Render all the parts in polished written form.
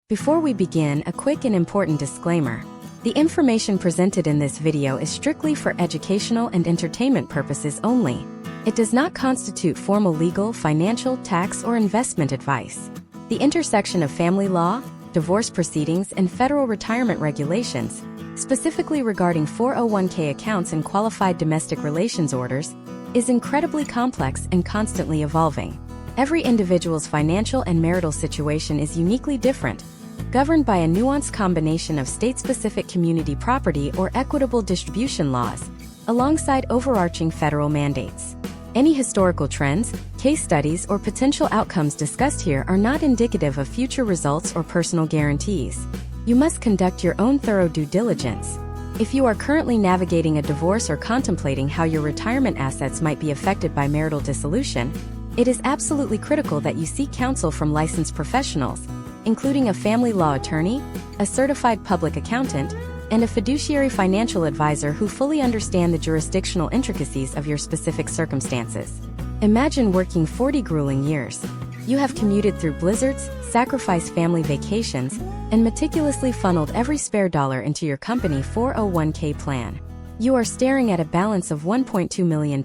Before we begin, a quick and important disclaimer. The information presented in this video is strictly for educational and entertainment purposes only. It does not constitute formal legal, financial, tax, or investment advice. The intersection of family law, divorce proceedings, and federal retirement regulations, specifically regarding 401k accounts and qualified domestic relations orders, is incredibly complex and constantly evolving. Every individual's financial and marital situation is uniquely different, governed by a nuanced combination of state-specific community property or equitable distribution laws, alongside overarching federal mandates. Any historical trends, case studies, or potential outcomes discussed here are not indicative of future results or personal guarantees. You must conduct your own thorough due diligence. If you are currently navigating a divorce or contemplating how your retirement assets might be affected by marital dissolution, it is absolutely critical that you seek counsel from licensed professionals, including a family law attorney, a certified public accountant, and a fiduciary financial advisor who fully understand the jurisdictional intricacies of your specific circumstances. Imagine working 40 grueling years. You have commuted through blizzards, sacrificed family vacations, and meticulously funneled every spare dollar into your company 401k plan. You are staring at a balance of $1.2 million.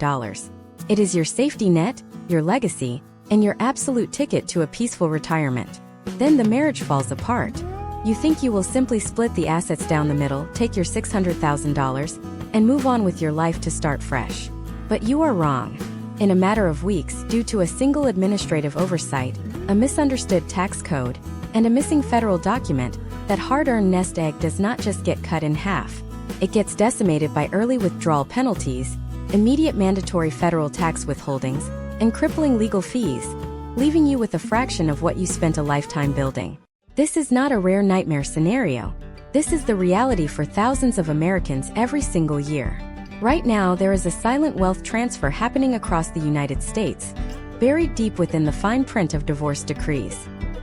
It is your safety net, your legacy, and your absolute ticket to a peaceful retirement. Then the marriage falls apart. You think you will simply split the assets down the middle, take your $600,000, and move on with your life to start fresh. But you are wrong. In a matter of weeks, due to a single administrative oversight, a misunderstood tax code, and a missing federal document, that hard-earned nest egg does not just get cut in half. It gets decimated by early withdrawal penalties, immediate mandatory federal tax withholdings, and crippling legal fees, leaving you with a fraction of what you spent a lifetime building. This is not a rare nightmare scenario. This is the reality for thousands of Americans every single year. Right now, there is a silent wealth transfer happening across the United States, buried deep within the fine print of divorce decrees.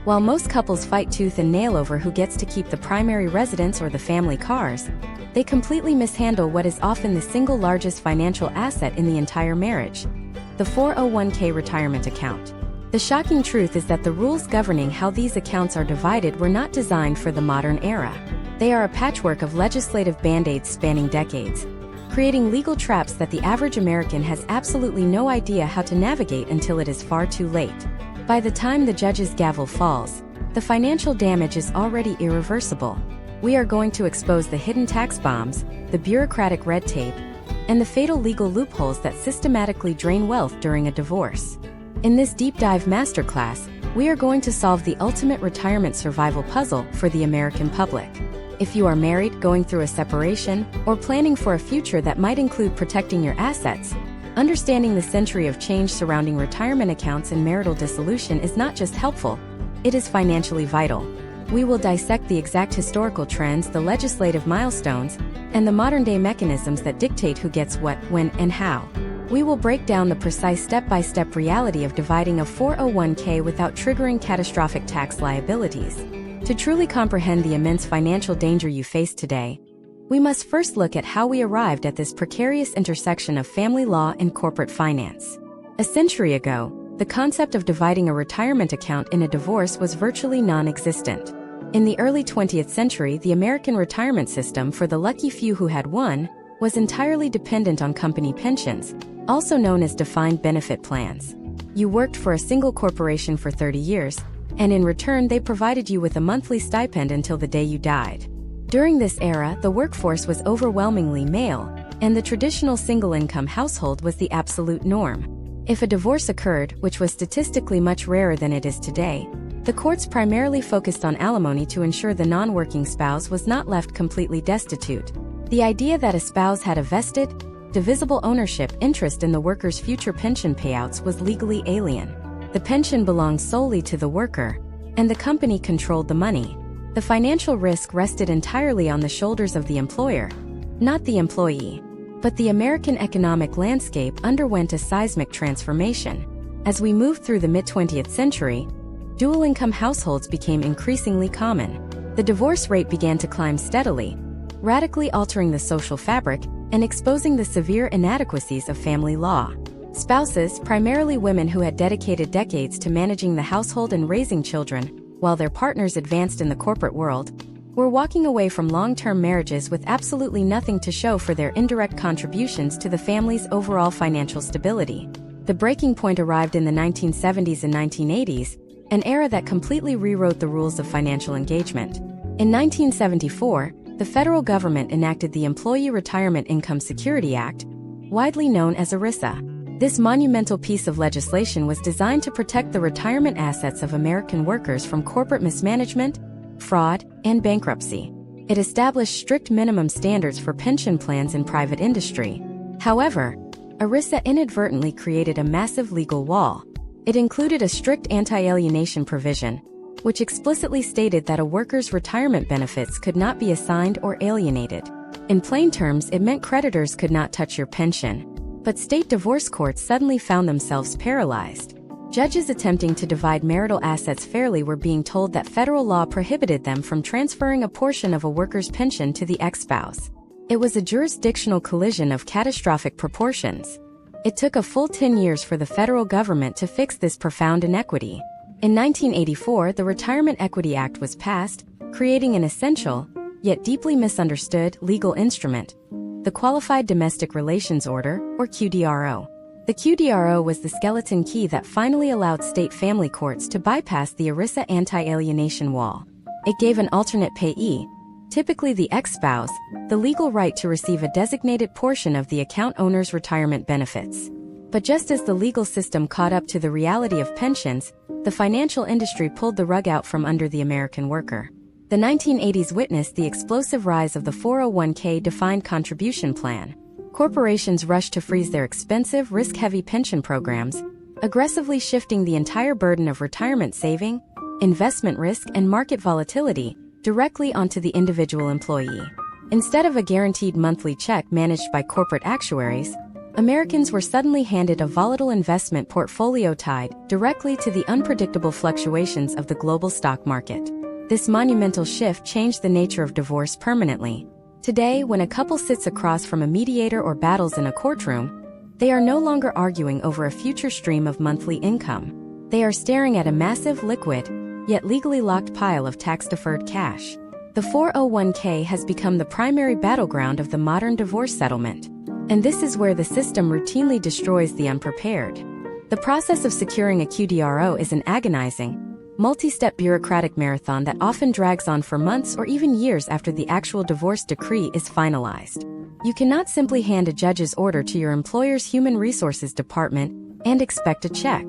While most couples fight tooth and nail over who gets to keep the primary residence or the family cars, they completely mishandle what is often the single largest financial asset in the entire marriage: the 401k retirement account. The shocking truth is that the rules governing how these accounts are divided were not designed for the modern era. They are a patchwork of legislative band-aids spanning decades, creating legal traps that the average American has absolutely no idea how to navigate until it is far too late. By the time the judge's gavel falls, the financial damage is already irreversible. We are going to expose the hidden tax bombs, the bureaucratic red tape, and the fatal legal loopholes that systematically drain wealth during a divorce. In this deep dive masterclass, we are going to solve the ultimate retirement survival puzzle for the American public. If you are married, going through a separation, or planning for a future that might include protecting your assets, understanding the century of change surrounding retirement accounts and marital dissolution is not just helpful, it is financially vital. We will dissect the exact historical trends, the legislative milestones, and the modern-day mechanisms that dictate who gets what, when, and how. We will break down the precise step-by-step reality of dividing a 401k without triggering catastrophic tax liabilities. To truly comprehend the immense financial danger you face today, we must first look at how we arrived at this precarious intersection of family law and corporate finance. A century ago, the concept of dividing a retirement account in a divorce was virtually non-existent. In the early 20th century, the American retirement system, for the lucky few who had one, was entirely dependent on company pensions, also known as defined benefit plans. You worked for a single corporation for 30 years, and in return they provided you with a monthly stipend until the day you died. During this era, the workforce was overwhelmingly male, and the traditional single-income household was the absolute norm. If a divorce occurred, which was statistically much rarer than it is today, the courts primarily focused on alimony to ensure the non-working spouse was not left completely destitute. The idea that a spouse had a vested, divisible ownership interest in the worker's future pension payouts was legally alien. The pension belonged solely to the worker, and the company controlled the money. The financial risk rested entirely on the shoulders of the employer, not the employee. But the American economic landscape underwent a seismic transformation. As we moved through the mid-20th century, dual-income households became increasingly common. The divorce rate began to climb steadily, radically altering the social fabric and exposing the severe inadequacies of family law. Spouses, primarily women who had dedicated decades to managing the household and raising children, while their partners advanced in the corporate world, were walking away from long-term marriages with absolutely nothing to show for their indirect contributions to the family's overall financial stability. The breaking point arrived in the 1970s and 1980s, an era that completely rewrote the rules of financial engagement. In 1974, the federal government enacted the Employee Retirement Income Security Act, widely known as ERISA. This monumental piece of legislation was designed to protect the retirement assets of American workers from corporate mismanagement, fraud, and bankruptcy. It established strict minimum standards for pension plans in private industry. However, ERISA inadvertently created a massive legal wall. It included a strict anti-alienation provision, which explicitly stated that a worker's retirement benefits could not be assigned or alienated. In plain terms, it meant creditors could not touch your pension. But state divorce courts suddenly found themselves paralyzed. Judges attempting to divide marital assets fairly were being told that federal law prohibited them from transferring a portion of a worker's pension to the ex-spouse. It was a jurisdictional collision of catastrophic proportions. It took a full 10 years for the federal government to fix this profound inequity. In 1984, the Retirement Equity Act was passed, creating an essential, yet deeply misunderstood, legal instrument, the Qualified Domestic Relations Order, or QDRO. The QDRO was the skeleton key that finally allowed state family courts to bypass the ERISA anti-alienation wall. It gave an alternate payee, typically the ex-spouse, the legal right to receive a designated portion of the account owner's retirement benefits. But just as the legal system caught up to the reality of pensions, the financial industry pulled the rug out from under the American worker. The 1980s witnessed the explosive rise of the 401k defined contribution plan. Corporations rushed to freeze their expensive, risk-heavy pension programs, aggressively shifting the entire burden of retirement saving, investment risk, and market volatility directly onto the individual employee. Instead of a guaranteed monthly check managed by corporate actuaries, Americans were suddenly handed a volatile investment portfolio tied directly to the unpredictable fluctuations of the global stock market. This monumental shift changed the nature of divorce permanently. Today, when a couple sits across from a mediator or battles in a courtroom, they are no longer arguing over a future stream of monthly income. They are staring at a massive, liquid, yet legally locked pile of tax-deferred cash. The 401k has become the primary battleground of the modern divorce settlement. And this is where the system routinely destroys the unprepared. The process of securing a QDRO is an agonizing, multi-step bureaucratic marathon that often drags on for months or even years after the actual divorce decree is finalized. You cannot simply hand a judge's order to your employer's human resources department and expect a check.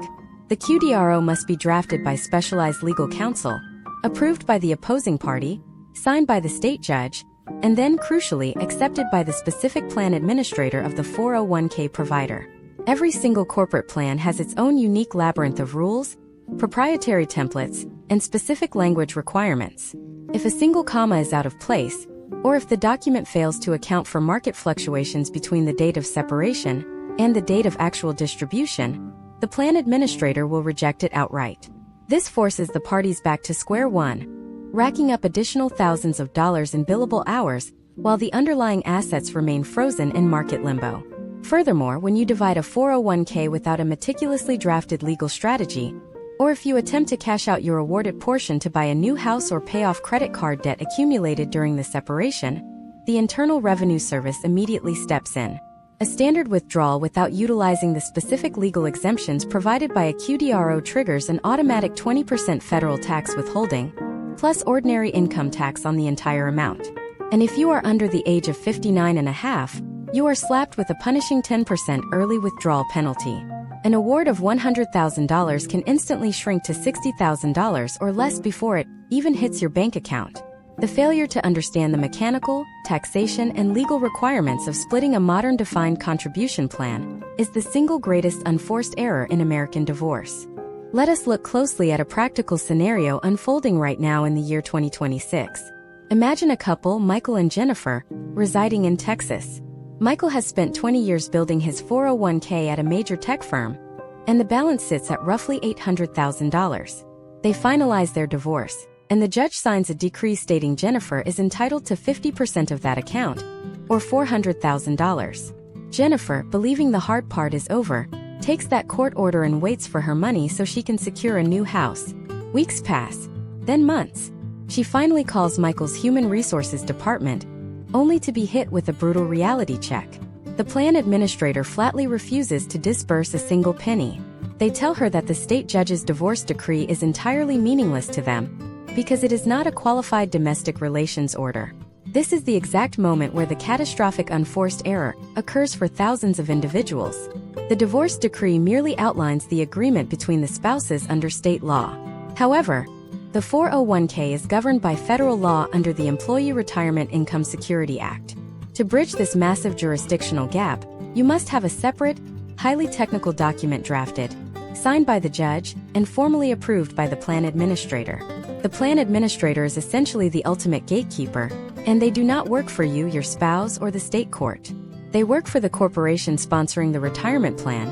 The QDRO must be drafted by specialized legal counsel, approved by the opposing party, signed by the state judge, and then, crucially, accepted by the specific plan administrator of the 401k provider. Every single corporate plan has its own unique labyrinth of rules, proprietary templates, and specific language requirements. If a single comma is out of place, or if the document fails to account for market fluctuations between the date of separation and the date of actual distribution, the plan administrator will reject it outright. This forces the parties back to square one, racking up additional thousands of dollars in billable hours, while the underlying assets remain frozen in market limbo. Furthermore, when you divide a 401k without a meticulously drafted legal strategy, or if you attempt to cash out your awarded portion to buy a new house or pay off credit card debt accumulated during the separation, the Internal Revenue Service immediately steps in. A standard withdrawal without utilizing the specific legal exemptions provided by a QDRO triggers an automatic 20% federal tax withholding, plus ordinary income tax on the entire amount. And if you are under the age of 59 and a half, you are slapped with a punishing 10% early withdrawal penalty. An award of $100,000 can instantly shrink to $60,000 or less before it even hits your bank account. The failure to understand the mechanical, taxation, and legal requirements of splitting a modern defined contribution plan is the single greatest unforced error in American divorce. Let us look closely at a practical scenario unfolding right now in the year 2026. Imagine a couple, Michael and Jennifer, residing in Texas. Michael has spent 20 years building his 401k at a major tech firm, and the balance sits at roughly $800,000. They finalize their divorce, and the judge signs a decree stating Jennifer is entitled to 50% of that account, or $400,000. Jennifer, believing the hard part is over, takes that court order and waits for her money so she can secure a new house. Weeks pass. then months. She finally calls Michael's human resources department, only to be hit with a brutal reality check. The plan administrator flatly refuses to disburse a single penny. They tell her that the state judge's divorce decree is entirely meaningless to them, because it is not a qualified domestic relations order. This is the exact moment where the catastrophic unforced error occurs for thousands of individuals. The divorce decree merely outlines the agreement between the spouses under state law. However, the 401k is governed by federal law under the Employee Retirement Income Security Act. To bridge this massive jurisdictional gap, you must have a separate, highly technical document drafted, signed by the judge, and formally approved by the plan administrator. The plan administrator is essentially the ultimate gatekeeper, and they do not work for you, your spouse, or the state court. They work for the corporation sponsoring the retirement plan,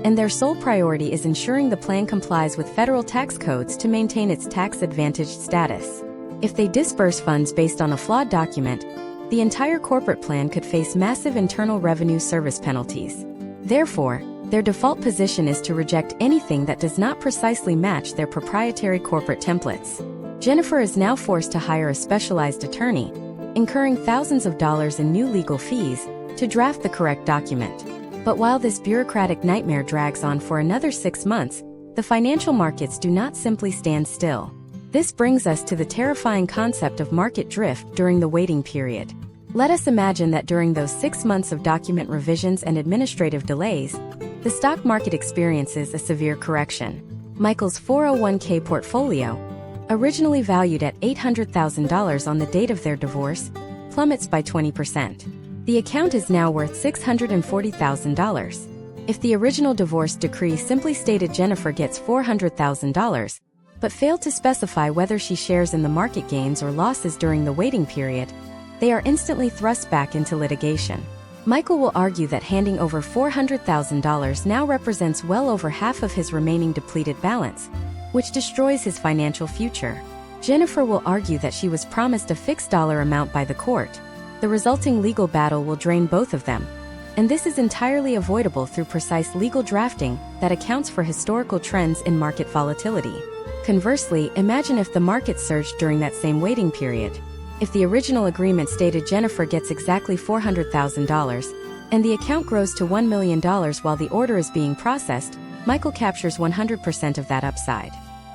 and their sole priority is ensuring the plan complies with federal tax codes to maintain its tax-advantaged status. If they disburse funds based on a flawed document, the entire corporate plan could face massive Internal Revenue Service penalties. Therefore, their default position is to reject anything that does not precisely match their proprietary corporate templates. Jennifer is now forced to hire a specialized attorney, incurring thousands of dollars in new legal fees to draft the correct document. But while this bureaucratic nightmare drags on for another 6 months, the financial markets do not simply stand still. This brings us to the terrifying concept of market drift during the waiting period. Let us imagine that during those 6 months of document revisions and administrative delays, the stock market experiences a severe correction. Michael's 401k portfolio, originally valued at $800,000 on the date of their divorce, plummets by 20%. The account is now worth $640,000. If the original divorce decree simply stated Jennifer gets $400,000, but failed to specify whether she shares in the market gains or losses during the waiting period, they are instantly thrust back into litigation. Michael will argue that handing over $400,000 now represents well over half of his remaining depleted balance, which destroys his financial future. Jennifer will argue that she was promised a fixed dollar amount by the court. The resulting legal battle will drain both of them, and this is entirely avoidable through precise legal drafting that accounts for historical trends in market volatility. Conversely, imagine if the market surged during that same waiting period. If the original agreement stated Jennifer gets exactly $400,000, and the account grows to $1 million while the order is being processed, Michael captures 100% of that upside.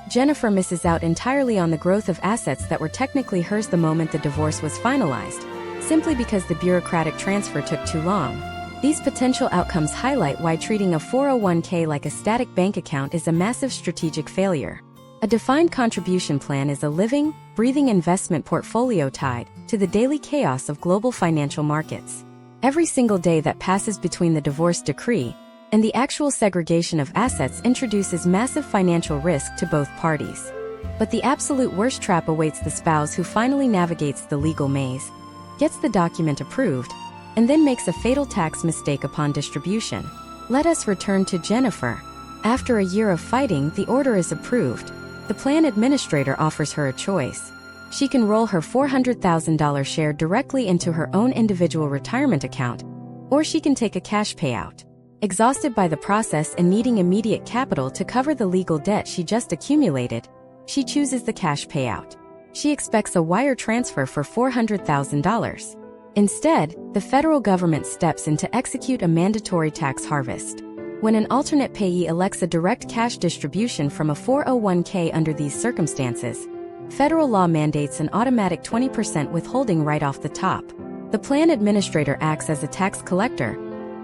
Jennifer misses out entirely on the growth of assets that were technically hers the moment the divorce was finalized, simply because the bureaucratic transfer took too long. These potential outcomes highlight why treating a 401k like a static bank account is a massive strategic failure. A defined contribution plan is a living, breathing investment portfolio tied to the daily chaos of global financial markets. Every single day that passes between the divorce decree and the actual segregation of assets introduces massive financial risk to both parties. But the absolute worst trap awaits the spouse who finally navigates the legal maze, gets the document approved, and then makes a fatal tax mistake upon distribution. Let us return to Jennifer. After a year of fighting, the order is approved. The plan administrator offers her a choice. She can roll her $400,000 share directly into her own individual retirement account, or she can take a cash payout. Exhausted by the process and needing immediate capital to cover the legal debt she just accumulated, she chooses the cash payout. She expects a wire transfer for $400,000. Instead, the federal government steps in to execute a mandatory tax harvest. When an alternate payee elects a direct cash distribution from a 401k under these circumstances, federal law mandates an automatic 20% withholding right off the top. The plan administrator acts as a tax collector,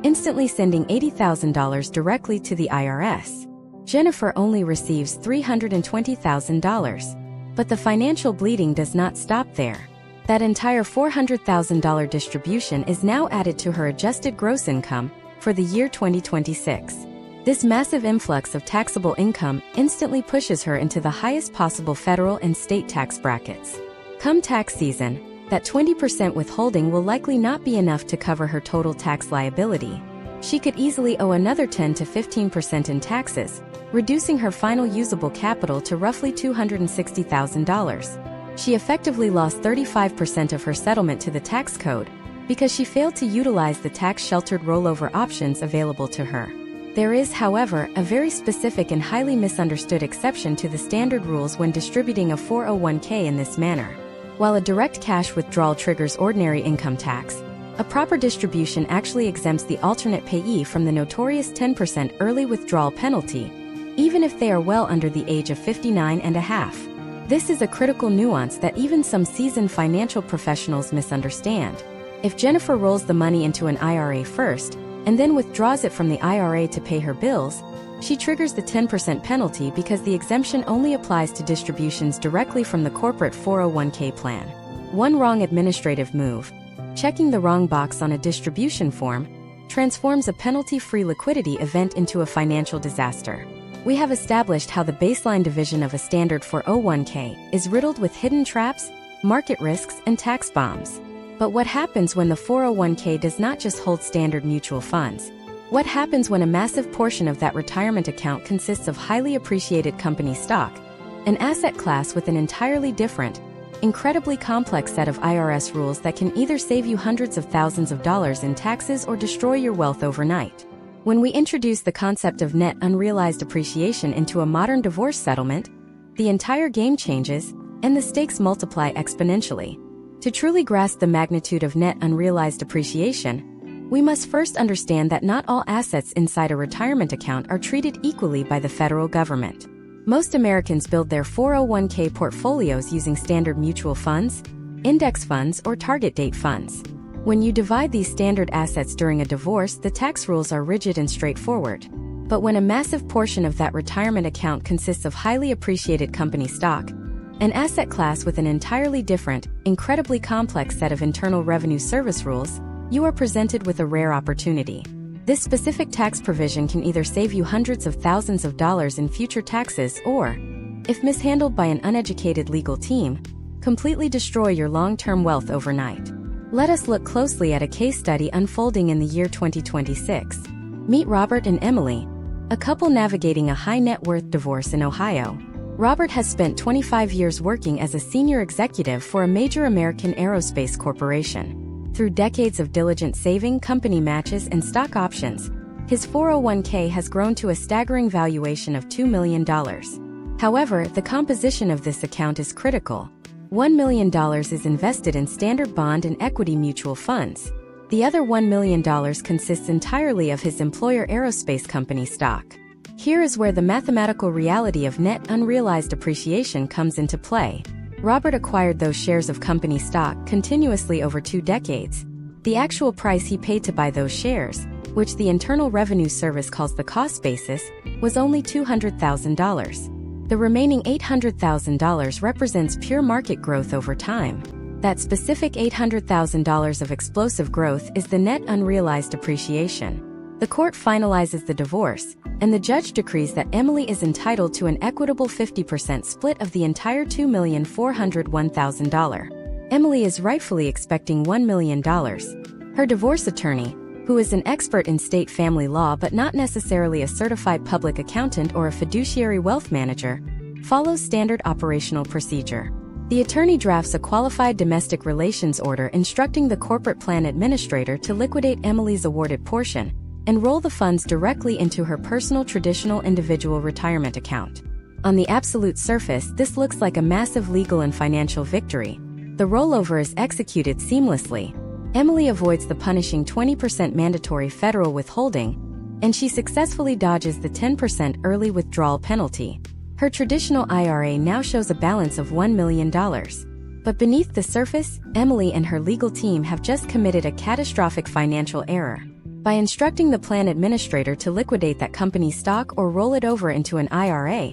instantly sending $80,000 directly to the IRS. Jennifer only receives $320,000. But the financial bleeding does not stop there. That entire $400,000 distribution is now added to her adjusted gross income for the year 2026. This massive influx of taxable income instantly pushes her into the highest possible federal and state tax brackets. Come tax season, that 20% withholding will likely not be enough to cover her total tax liability. She could easily owe another 10 to 15% in taxes, reducing her final usable capital to roughly $260,000. She effectively lost 35% of her settlement to the tax code because she failed to utilize the tax-sheltered rollover options available to her. There is, however, a very specific and highly misunderstood exception to the standard rules when distributing a 401k in this manner. While a direct cash withdrawal triggers ordinary income tax, a proper distribution actually exempts the alternate payee from the notorious 10% early withdrawal penalty, even if they are well under the age of 59 and a half. This is a critical nuance that even some seasoned financial professionals misunderstand. If Jennifer rolls the money into an IRA first, and then withdraws it from the IRA to pay her bills, she triggers the 10% penalty because the exemption only applies to distributions directly from the corporate 401k plan. One wrong administrative move, checking the wrong box on a distribution form, transforms a penalty-free liquidity event into a financial disaster. We have established how the baseline division of a standard 401k is riddled with hidden traps, market risks, and tax bombs. But what happens when the 401k does not just hold standard mutual funds? What happens when a massive portion of that retirement account consists of highly appreciated company stock, an asset class with an entirely different, incredibly complex set of IRS rules that can either save you hundreds of thousands of dollars in taxes or destroy your wealth overnight? When we introduce the concept of net unrealized appreciation into a modern divorce settlement, the entire game changes, and the stakes multiply exponentially. To truly grasp the magnitude of net unrealized appreciation, we must first understand that not all assets inside a retirement account are treated equally by the federal government. Most Americans build their 401k portfolios using standard mutual funds, index funds, or target date funds. When you divide these standard assets during a divorce, the tax rules are rigid and straightforward. But when a massive portion of that retirement account consists of highly appreciated company stock, an asset class with an entirely different, incredibly complex set of internal revenue service rules, you are presented with a rare opportunity. This specific tax provision can either save you hundreds of thousands of dollars in future taxes or, if mishandled by an uneducated legal team, completely destroy your long-term wealth overnight. Let us look closely at a case study unfolding in the year 2026. Meet Robert and Emily, a couple navigating a high-net-worth divorce in Ohio. Robert has spent 25 years working as a senior executive for a major American aerospace corporation. Through decades of diligent saving, company matches, and stock options, his 401k has grown to a staggering valuation of $2 million. However, the composition of this account is critical. $1 million is invested in standard bond and equity mutual funds. The other $1 million consists entirely of his employer aerospace company stock. Here is where the mathematical reality of net unrealized appreciation comes into play. Robert acquired those shares of company stock continuously over 2 decades. The actual price he paid to buy those shares, which the Internal Revenue Service calls the cost basis, was only $200,000. The remaining $800,000 represents pure market growth over time. That specific $800,000 of explosive growth is the net unrealized appreciation. The court finalizes the divorce, and the judge decrees that Emily is entitled to an equitable 50% split of the entire $2,401,000. Emily is rightfully expecting $1 million. Her divorce attorney, who is an expert in state family law but not necessarily a certified public accountant or a fiduciary wealth manager, follows standard operational procedure. The attorney drafts a qualified domestic relations order instructing the corporate plan administrator to liquidate Emily's awarded portion and roll the funds directly into her personal traditional individual retirement account. On the absolute surface, this looks like a massive legal and financial victory. The rollover is executed seamlessly. Emily avoids the punishing 20% mandatory federal withholding, and she successfully dodges the 10% early withdrawal penalty. Her traditional IRA now shows a balance of $1 million. But beneath the surface, Emily and her legal team have just committed a catastrophic financial error. By instructing the plan administrator to liquidate that company stock or roll it over into an IRA,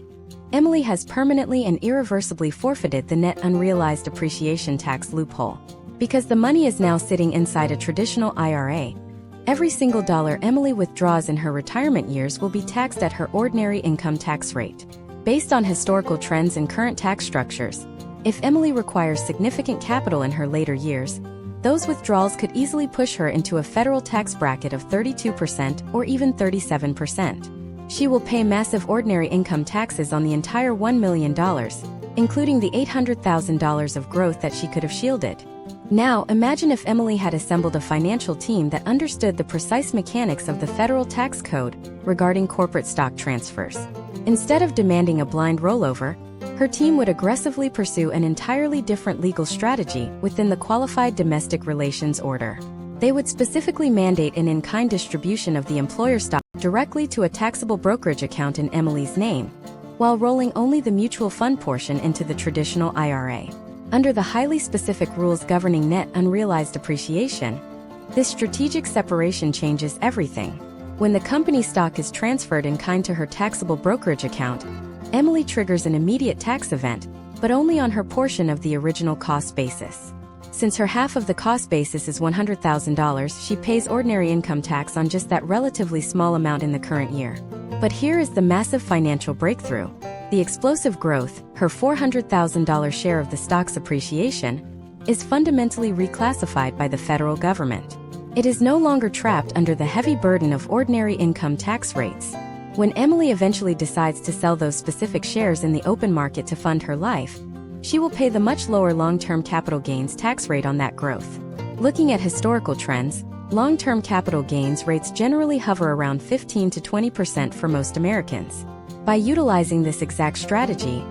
Emily has permanently and irreversibly forfeited the net unrealized appreciation tax loophole. Because the money is now sitting inside a traditional IRA, every single dollar Emily withdraws in her retirement years will be taxed at her ordinary income tax rate. Based on historical trends and current tax structures, if Emily requires significant capital in her later years, those withdrawals could easily push her into a federal tax bracket of 32% or even 37%. She will pay massive ordinary income taxes on the entire $1 million, including the $800,000 of growth that she could have shielded. Now, imagine if Emily had assembled a financial team that understood the precise mechanics of the federal tax code regarding corporate stock transfers. Instead of demanding a blind rollover, her team would aggressively pursue an entirely different legal strategy within the Qualified Domestic Relations Order. They would specifically mandate an in-kind distribution of the employer stock directly to a taxable brokerage account in Emily's name, while rolling only the mutual fund portion into the traditional IRA. Under the highly specific rules governing net unrealized appreciation, this strategic separation changes everything. When the company stock is transferred in kind to her taxable brokerage account, Emily triggers an immediate tax event, but only on her portion of the original cost basis. Since her half of the cost basis is $100,000, she pays ordinary income tax on just that relatively small amount in the current year. But here is the massive financial breakthrough. The explosive growth, her $400,000 share of the stock's appreciation, is fundamentally reclassified by the federal government. It is no longer trapped under the heavy burden of ordinary income tax rates. When Emily eventually decides to sell those specific shares in the open market to fund her life, she will pay the much lower long-term capital gains tax rate on that growth. Looking at historical trends, long-term capital gains rates generally hover around 15 to 20% for most Americans. By utilizing this exact strategy,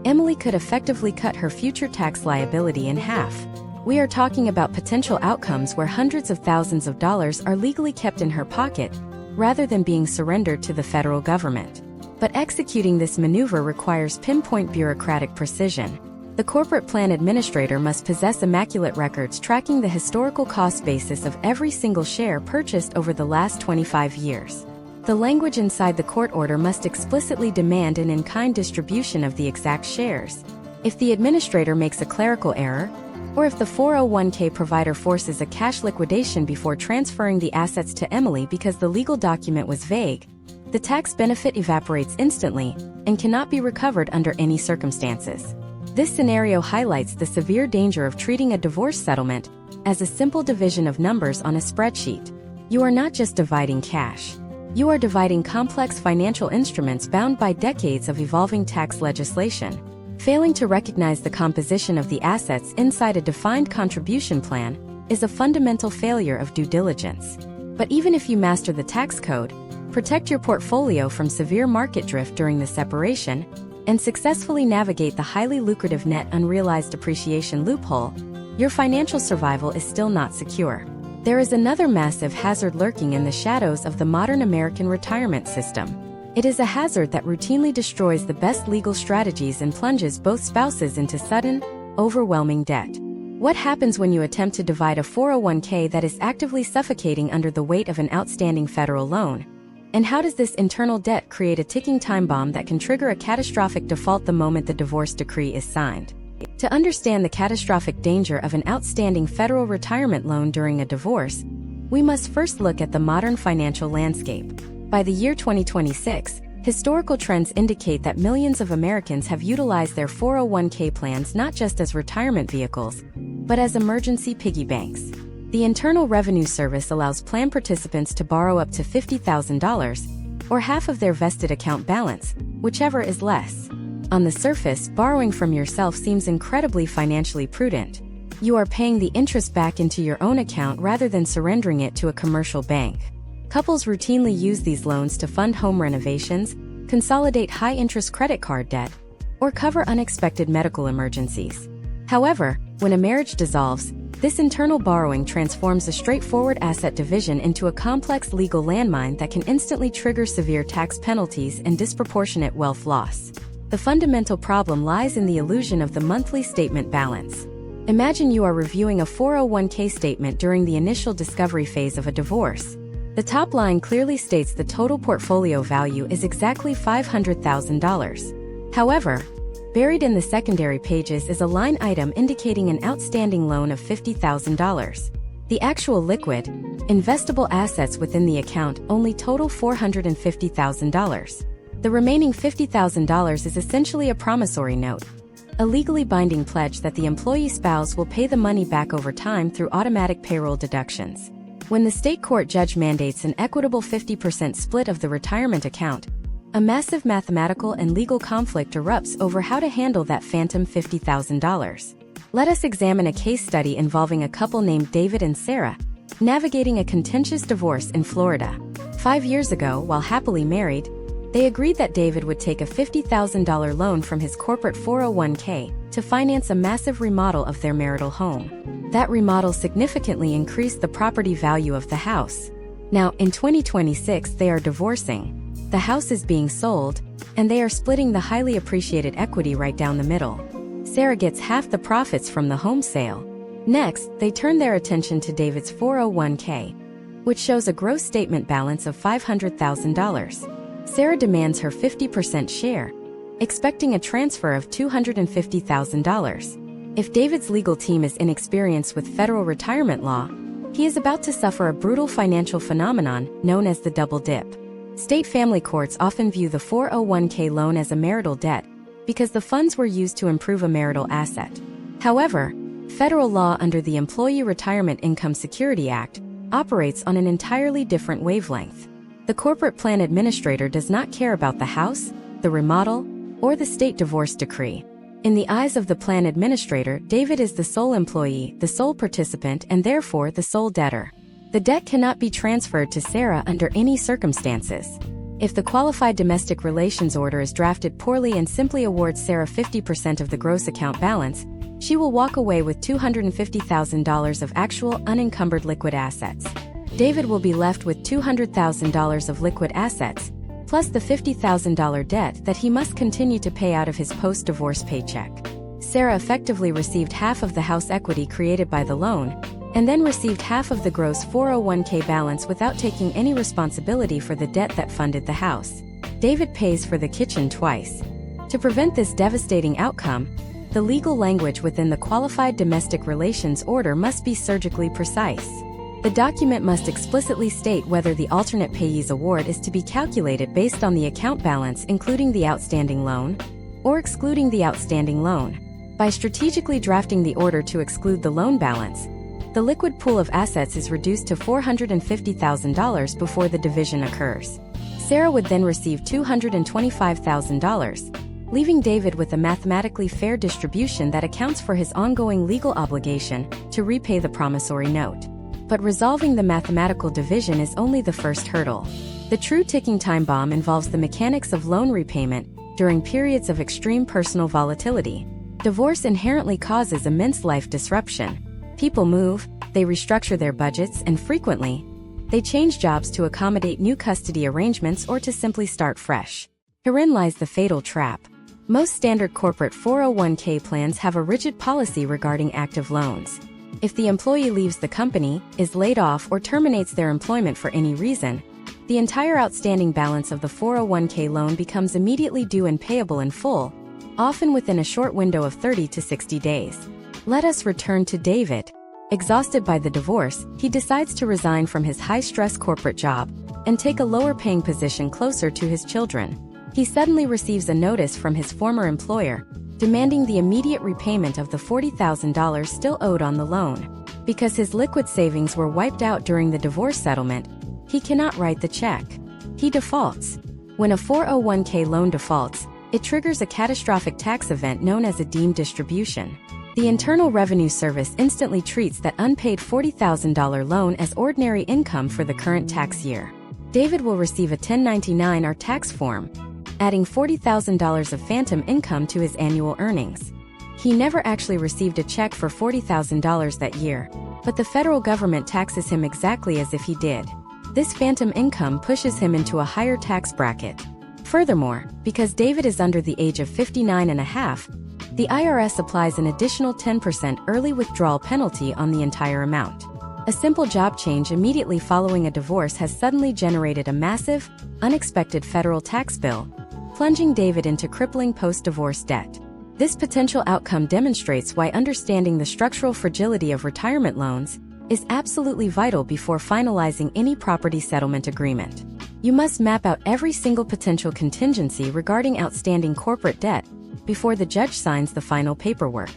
Emily could effectively cut her future tax liability in half. We are talking about potential outcomes where hundreds of thousands of dollars are legally kept in her pocket, rather than being surrendered to the federal government. But executing this maneuver requires pinpoint bureaucratic precision. The corporate plan administrator must possess immaculate records tracking the historical cost basis of every single share purchased over the last 25 years. The language inside the court order must explicitly demand an in-kind distribution of the exact shares. If the administrator makes a clerical error, or if the 401k provider forces a cash liquidation before transferring the assets to Emily because the legal document was vague, the tax benefit evaporates instantly and cannot be recovered under any circumstances. This scenario highlights the severe danger of treating a divorce settlement as a simple division of numbers on a spreadsheet. You are not just dividing cash. You are dividing complex financial instruments bound by decades of evolving tax legislation. Failing to recognize the composition of the assets inside a defined contribution plan is a fundamental failure of due diligence. But even if you master the tax code, protect your portfolio from severe market drift during the separation, and successfully navigate the highly lucrative net unrealized appreciation loophole, your financial survival is still not secure. There is another massive hazard lurking in the shadows of the modern American retirement system. It is a hazard that routinely destroys the best legal strategies and plunges both spouses into sudden, overwhelming debt. What happens when you attempt to divide a 401k that is actively suffocating under the weight of an outstanding federal loan? And how does this internal debt create a ticking time bomb that can trigger a catastrophic default the moment the divorce decree is signed? To understand the catastrophic danger of an outstanding federal retirement loan during a divorce, we must first look at the modern financial landscape. By the year 2026, historical trends indicate that millions of Americans have utilized their 401k plans not just as retirement vehicles, but as emergency piggy banks. The Internal Revenue Service allows plan participants to borrow up to $50,000, or half of their vested account balance, whichever is less. On the surface, borrowing from yourself seems incredibly financially prudent. You are paying the interest back into your own account rather than surrendering it to a commercial bank. Couples routinely use these loans to fund home renovations, consolidate high-interest credit card debt, or cover unexpected medical emergencies. However, when a marriage dissolves, this internal borrowing transforms a straightforward asset division into a complex legal landmine that can instantly trigger severe tax penalties and disproportionate wealth loss. The fundamental problem lies in the illusion of the monthly statement balance. Imagine you are reviewing a 401k statement during the initial discovery phase of a divorce. The top line clearly states the total portfolio value is exactly $500,000. However, buried in the secondary pages is a line item indicating an outstanding loan of $50,000. The actual liquid, investable assets within the account only total $450,000. The remaining $50,000 is essentially a promissory note, a legally binding pledge that the employee spouse will pay the money back over time through automatic payroll deductions. When the state court judge mandates an equitable 50% split of the retirement account, a massive mathematical and legal conflict erupts over how to handle that phantom $50,000. Let us examine a case study involving a couple named David and Sarah, navigating a contentious divorce in Florida. 5 years ago, while happily married, they agreed that David would take a $50,000 loan from his corporate 401k to finance a massive remodel of their marital home. That remodel significantly increased the property value of the house. Now, in 2026, they are divorcing. The house is being sold, and they are splitting the highly appreciated equity right down the middle. Sarah gets half the profits from the home sale. Next, they turn their attention to David's 401k, which shows a gross statement balance of $500,000. Sarah demands her 50% share, expecting a transfer of $250,000. If David's legal team is inexperienced with federal retirement law, he is about to suffer a brutal financial phenomenon known as the double dip. State family courts often view the 401k loan as a marital debt because the funds were used to improve a marital asset. However, federal law under the Employee Retirement Income Security Act operates on an entirely different wavelength. The corporate plan administrator does not care about the house, the remodel, or the state divorce decree. In the eyes of the plan administrator, David is the sole employee, the sole participant, and therefore the sole debtor. The debt cannot be transferred to Sarah under any circumstances. If the qualified domestic relations order is drafted poorly and simply awards Sarah 50% of the gross account balance, she will walk away with $250,000 of actual unencumbered liquid assets. David will be left with $200,000 of liquid assets, plus the $50,000 debt that he must continue to pay out of his post-divorce paycheck. Sarah effectively received half of the house equity created by the loan, and then received half of the gross 401k balance without taking any responsibility for the debt that funded the house. David pays for the kitchen twice. To prevent this devastating outcome, the legal language within the Qualified Domestic Relations Order must be surgically precise. The document must explicitly state whether the alternate payee's award is to be calculated based on the account balance including the outstanding loan, or excluding the outstanding loan. By strategically drafting the order to exclude the loan balance, the liquid pool of assets is reduced to $450,000 before the division occurs. Sarah would then receive $225,000, leaving David with a mathematically fair distribution that accounts for his ongoing legal obligation to repay the promissory note. But resolving the mathematical division is only the first hurdle. The true ticking time bomb involves the mechanics of loan repayment during periods of extreme personal volatility. Divorce inherently causes immense life disruption. People move, they restructure their budgets, and frequently, they change jobs to accommodate new custody arrangements or to simply start fresh. Herein lies the fatal trap. Most standard corporate 401k plans have a rigid policy regarding active loans. If the employee leaves the company, is laid off, or terminates their employment for any reason, the entire outstanding balance of the 401k loan becomes immediately due and payable in full, often within a short window of 30 to 60 days. Let us return to David. Exhausted by the divorce, he decides to resign from his high-stress corporate job and take a lower-paying position closer to his children. He suddenly receives a notice from his former employer, demanding the immediate repayment of the $40,000 still owed on the loan. Because his liquid savings were wiped out during the divorce settlement, he cannot write the check. He defaults. When a 401k loan defaults, it triggers a catastrophic tax event known as a deemed distribution. The Internal Revenue Service instantly treats that unpaid $40,000 loan as ordinary income for the current tax year. David will receive a 1099 or tax form, adding $40,000 of phantom income to his annual earnings. He never actually received a check for $40,000 that year, but the federal government taxes him exactly as if he did. This phantom income pushes him into a higher tax bracket. Furthermore, because David is under the age of 59 and a half, the IRS applies an additional 10% early withdrawal penalty on the entire amount. A simple job change immediately following a divorce has suddenly generated a massive, unexpected federal tax bill, plunging David into crippling post-divorce debt. This potential outcome demonstrates why understanding the structural fragility of retirement loans is absolutely vital before finalizing any property settlement agreement. You must map out every single potential contingency regarding outstanding corporate debt before the judge signs the final paperwork.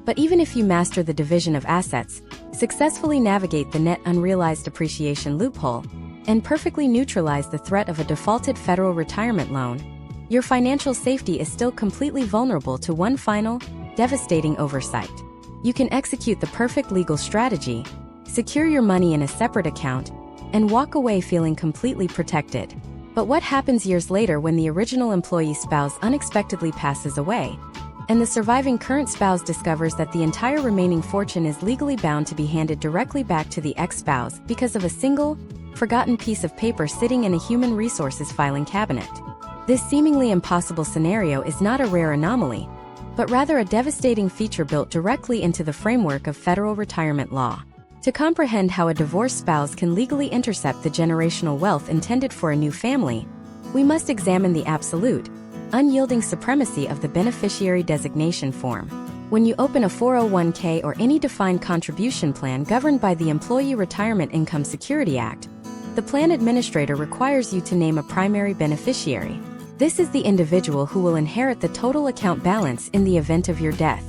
But even if you master the division of assets, successfully navigate the net unrealized appreciation loophole, and perfectly neutralize the threat of a defaulted federal retirement loan, your financial safety is still completely vulnerable to one final, devastating oversight. You can execute the perfect legal strategy, secure your money in a separate account, and walk away feeling completely protected. But what happens years later when the original employee's spouse unexpectedly passes away, and the surviving current spouse discovers that the entire remaining fortune is legally bound to be handed directly back to the ex-spouse because of a single, forgotten piece of paper sitting in a human resources filing cabinet? This seemingly impossible scenario is not a rare anomaly, but rather a devastating feature built directly into the framework of federal retirement law. To comprehend how a divorced spouse can legally intercept the generational wealth intended for a new family, we must examine the absolute, unyielding supremacy of the beneficiary designation form. When you open a 401k or any defined contribution plan governed by the Employee Retirement Income Security Act, the plan administrator requires you to name a primary beneficiary. This is the individual who will inherit the total account balance in the event of your death.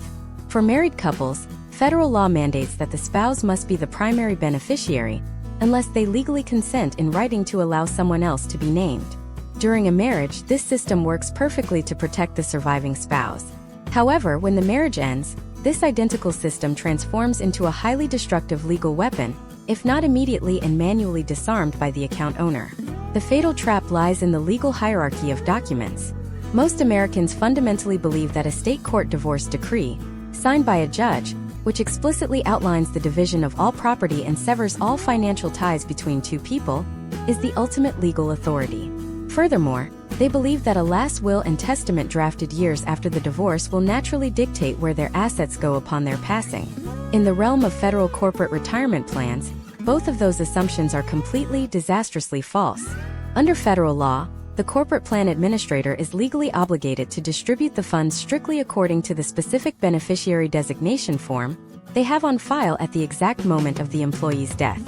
For married couples, federal law mandates that the spouse must be the primary beneficiary, unless they legally consent in writing to allow someone else to be named. During a marriage, this system works perfectly to protect the surviving spouse. However, when the marriage ends, this identical system transforms into a highly destructive legal weapon, if not immediately and manually disarmed by the account owner. The fatal trap lies in the legal hierarchy of documents. Most Americans fundamentally believe that a state court divorce decree, signed by a judge, which explicitly outlines the division of all property and severs all financial ties between two people, is the ultimate legal authority. Furthermore, they believe that a last will and testament drafted years after the divorce will naturally dictate where their assets go upon their passing. In the realm of federal corporate retirement plans, both of those assumptions are completely, disastrously false. Under federal law, the corporate plan administrator is legally obligated to distribute the funds strictly according to the specific beneficiary designation form they have on file at the exact moment of the employee's death.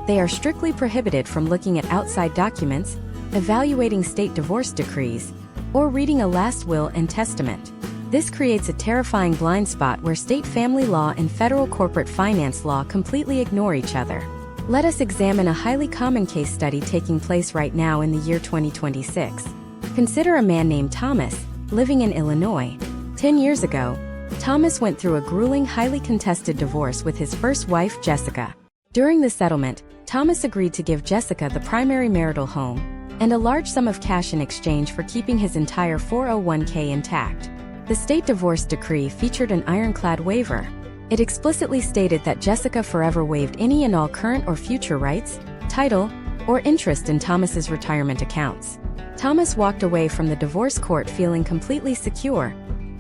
They are strictly prohibited from looking at outside documents, evaluating state divorce decrees, or reading a last will and testament. This creates a terrifying blind spot where state family law and federal corporate finance law completely ignore each other. Let us examine a highly common case study taking place right now in the year 2026. Consider a man named Thomas, living in Illinois. 10 years ago, Thomas went through a grueling, highly contested divorce with his first wife, Jessica. During the settlement, Thomas agreed to give Jessica the primary marital home and a large sum of cash in exchange for keeping his entire 401k intact. The state divorce decree featured an ironclad waiver. It explicitly stated that Jessica forever waived any and all current or future rights, title, or interest in Thomas's retirement accounts. Thomas walked away from the divorce court feeling completely secure,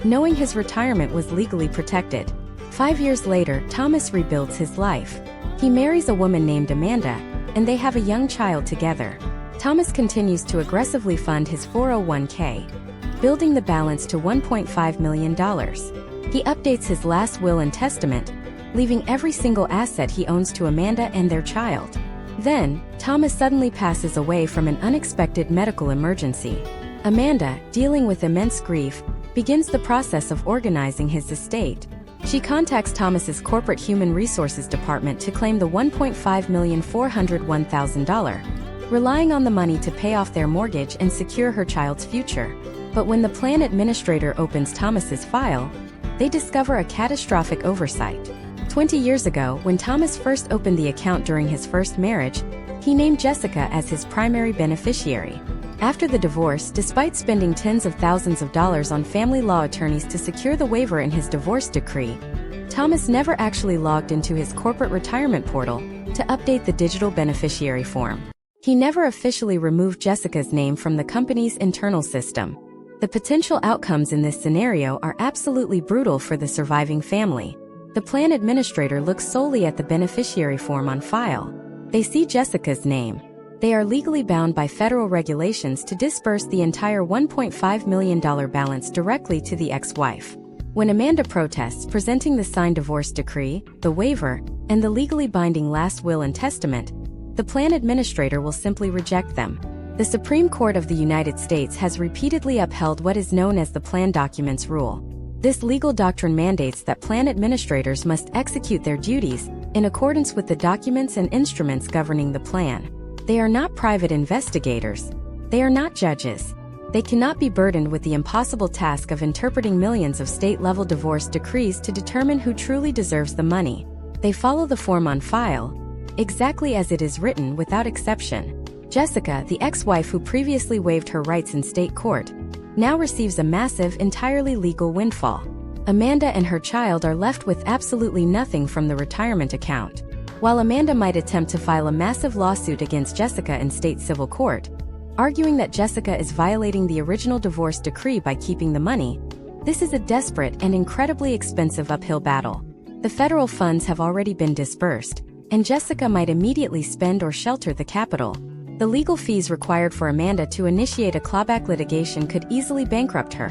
knowing his retirement was legally protected. 5 years later, Thomas rebuilds his life. He marries a woman named Amanda, and they have a young child together. Thomas continues to aggressively fund his 401k, building the balance to $1.5 million. He updates his last will and testament, leaving every single asset he owns to Amanda and their child. Then, Thomas suddenly passes away from an unexpected medical emergency. Amanda, dealing with immense grief, begins the process of organizing his estate. She contacts Thomas's corporate human resources department to claim the $1.5,401,000, relying on the money to pay off their mortgage and secure her child's future. But when the plan administrator opens Thomas's file, they discover a catastrophic oversight. 20 years ago, when Thomas first opened the account during his first marriage, he named Jessica as his primary beneficiary. After the divorce, despite spending tens of thousands of dollars on family law attorneys to secure the waiver in his divorce decree, Thomas never actually logged into his corporate retirement portal to update the digital beneficiary form. He never officially removed Jessica's name from the company's internal system. The potential outcomes in this scenario are absolutely brutal for the surviving family. The plan administrator looks solely at the beneficiary form on file. They see Jessica's name. They are legally bound by federal regulations to disburse the entire $1.5 million balance directly to the ex-wife. When Amanda protests, presenting the signed divorce decree, the waiver, and the legally binding last will and testament, the plan administrator will simply reject them. The Supreme Court of the United States has repeatedly upheld what is known as the plan documents rule. This legal doctrine mandates that plan administrators must execute their duties in accordance with the documents and instruments governing the plan. They are not private investigators. They are not judges. They cannot be burdened with the impossible task of interpreting millions of state-level divorce decrees to determine who truly deserves the money. They follow the form on file, exactly as it is written without exception. Jessica, the ex-wife who previously waived her rights in state court, now receives a massive, entirely legal windfall. Amanda and her child are left with absolutely nothing from the retirement account. While Amanda might attempt to file a massive lawsuit against Jessica in state civil court, arguing that Jessica is violating the original divorce decree by keeping the money, this is a desperate and incredibly expensive uphill battle. The federal funds have already been disbursed, and Jessica might immediately spend or shelter the capital. The legal fees required for Amanda to initiate a clawback litigation could easily bankrupt her,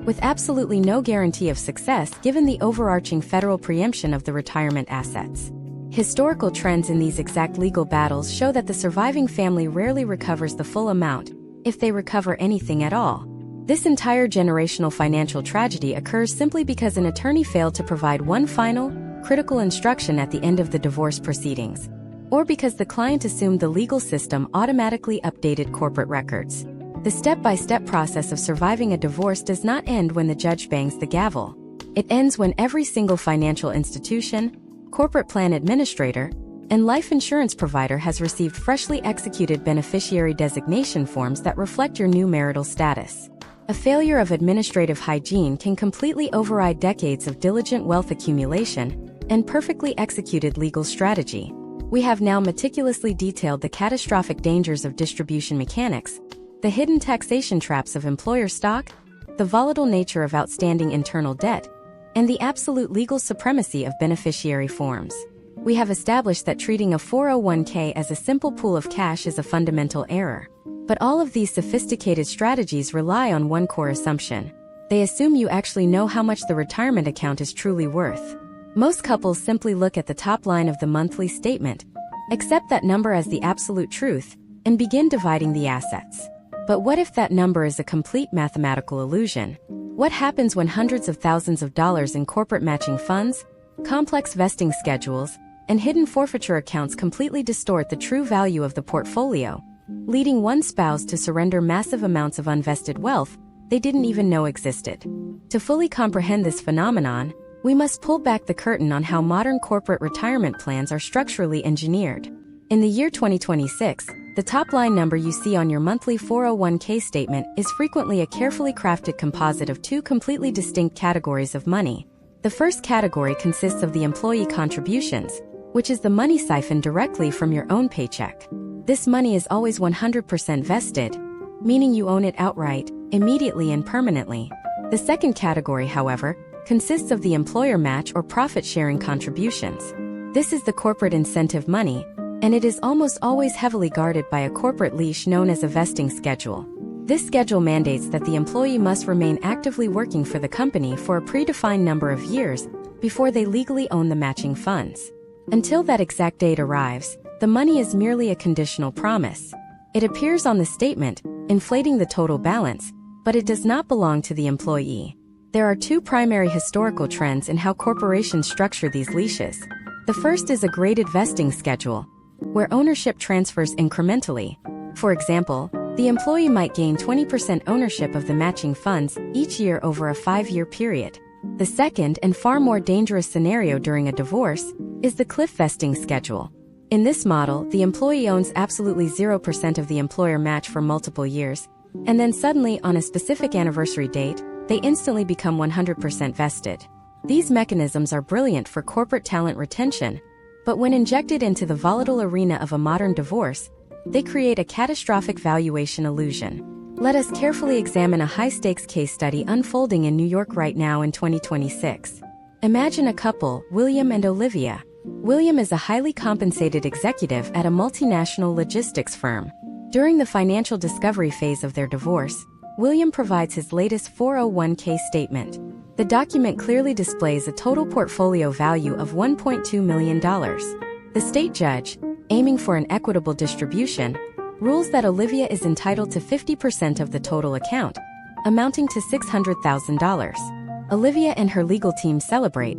with absolutely no guarantee of success given the overarching federal preemption of the retirement assets. Historical trends in these exact legal battles show that the surviving family rarely recovers the full amount, if they recover anything at all. This entire generational financial tragedy occurs simply because an attorney failed to provide one final, critical instruction at the end of the divorce proceedings, or because the client assumed the legal system automatically updated corporate records. The step-by-step process of surviving a divorce does not end when the judge bangs the gavel. It ends when every single financial institution, corporate plan administrator, and life insurance provider has received freshly executed beneficiary designation forms that reflect your new marital status. A failure of administrative hygiene can completely override decades of diligent wealth accumulation and perfectly executed legal strategy. We have now meticulously detailed the catastrophic dangers of distribution mechanics, the hidden taxation traps of employer stock, the volatile nature of outstanding internal debt, and the absolute legal supremacy of beneficiary forms. We have established that treating a 401k as a simple pool of cash is a fundamental error. But all of these sophisticated strategies rely on one core assumption. They assume you actually know how much the retirement account is truly worth. Most couples simply look at the top line of the monthly statement, accept that number as the absolute truth, and begin dividing the assets. But what if that number is a complete mathematical illusion? What happens when hundreds of thousands of dollars in corporate matching funds, complex vesting schedules, and hidden forfeiture accounts completely distort the true value of the portfolio, leading one spouse to surrender massive amounts of unvested wealth they didn't even know existed? To fully comprehend this phenomenon, we must pull back the curtain on how modern corporate retirement plans are structurally engineered. In the year 2026, the top-line number you see on your monthly 401k statement is frequently a carefully crafted composite of two completely distinct categories of money. The first category consists of the employee contributions, which is the money siphoned directly from your own paycheck. This money is always 100% vested, meaning you own it outright, immediately and permanently. The second category, however, consists of the employer match or profit-sharing contributions. This is the corporate incentive money, and it is almost always heavily guarded by a corporate leash known as a vesting schedule. This schedule mandates that the employee must remain actively working for the company for a predefined number of years before they legally own the matching funds. Until that exact date arrives, the money is merely a conditional promise. It appears on the statement, inflating the total balance, but it does not belong to the employee. There are two primary historical trends in how corporations structure these leashes. The first is a graded vesting schedule, where ownership transfers incrementally. For example, the employee might gain 20% ownership of the matching funds each year over a 5-year period. The second and far more dangerous scenario during a divorce is the cliff vesting schedule. In this model, the employee owns absolutely 0% of the employer match for multiple years, and then suddenly on a specific anniversary date, they instantly become 100% vested. These mechanisms are brilliant for corporate talent retention, but when injected into the volatile arena of a modern divorce, they create a catastrophic valuation illusion. Let us carefully examine a high-stakes case study unfolding in New York right now in 2026. Imagine a couple, William and Olivia. William is a highly compensated executive at a multinational logistics firm. During the financial discovery phase of their divorce, William provides his latest 401k statement. The document clearly displays a total portfolio value of $1.2 million. The state judge, aiming for an equitable distribution, rules that Olivia is entitled to 50% of the total account, amounting to $600,000. Olivia and her legal team celebrate,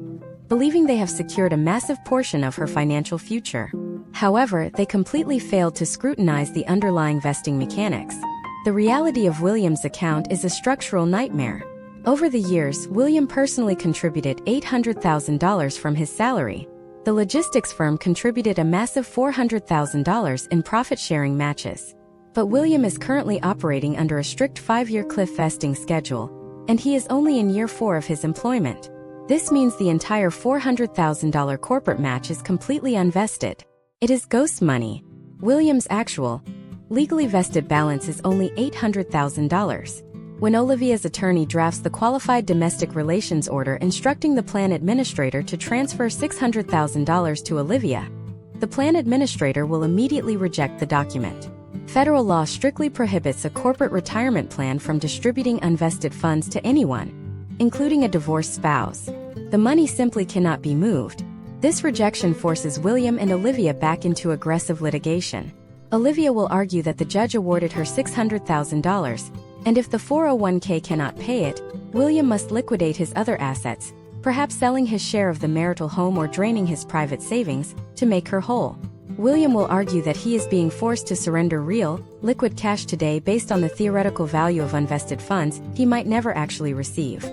believing they have secured a massive portion of her financial future. However, they completely failed to scrutinize the underlying vesting mechanics. The reality of William's account is a structural nightmare. Over the years, William personally contributed $800,000 from his salary. The logistics firm contributed a massive $400,000 in profit-sharing matches. But William is currently operating under a strict 5-year cliff vesting schedule, and he is only in year 4 of his employment. This means the entire $400,000 corporate match is completely unvested. It is ghost money. William's actual, legally vested balance is only $800,000. When Olivia's attorney drafts the qualified domestic relations order instructing the plan administrator to transfer $600,000 to Olivia, the plan administrator will immediately reject the document. Federal law strictly prohibits a corporate retirement plan from distributing unvested funds to anyone, including a divorced spouse. The money simply cannot be moved. This rejection forces William and Olivia back into aggressive litigation. Olivia will argue that the judge awarded her $600,000, and if the 401k cannot pay it, William must liquidate his other assets, perhaps selling his share of the marital home or draining his private savings, to make her whole. William will argue that he is being forced to surrender real, liquid cash today based on the theoretical value of unvested funds he might never actually receive.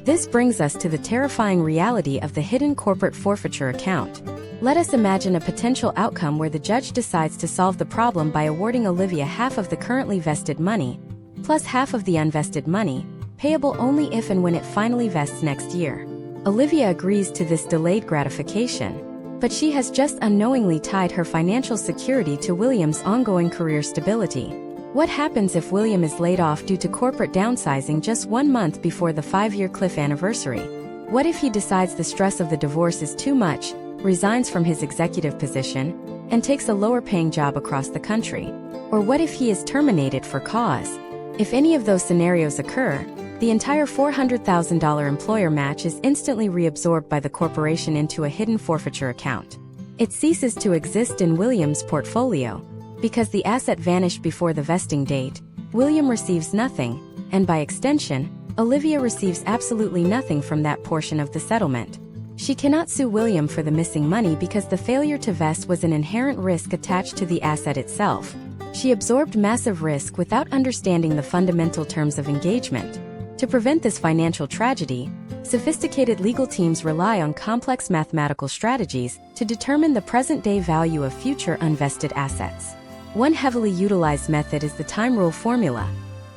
This brings us to the terrifying reality of the hidden corporate forfeiture account. Let us imagine a potential outcome where the judge decides to solve the problem by awarding Olivia half of the currently vested money, plus half of the unvested money, payable only if and when it finally vests next year. Olivia agrees to this delayed gratification, but she has just unknowingly tied her financial security to William's ongoing career stability. What happens if William is laid off due to corporate downsizing just 1 month before the 5-year cliff anniversary? What if he decides the stress of the divorce is too much, resigns from his executive position, and takes a lower-paying job across the country? Or what if he is terminated for cause? If any of those scenarios occur, the entire $400,000 employer match is instantly reabsorbed by the corporation into a hidden forfeiture account. It ceases to exist in William's portfolio. Because the asset vanished before the vesting date, William receives nothing, and by extension, Olivia receives absolutely nothing from that portion of the settlement. She cannot sue William for the missing money because the failure to vest was an inherent risk attached to the asset itself. She absorbed massive risk without understanding the fundamental terms of engagement. To prevent this financial tragedy, sophisticated legal teams rely on complex mathematical strategies to determine the present-day value of future unvested assets. One heavily utilized method is the time rule formula,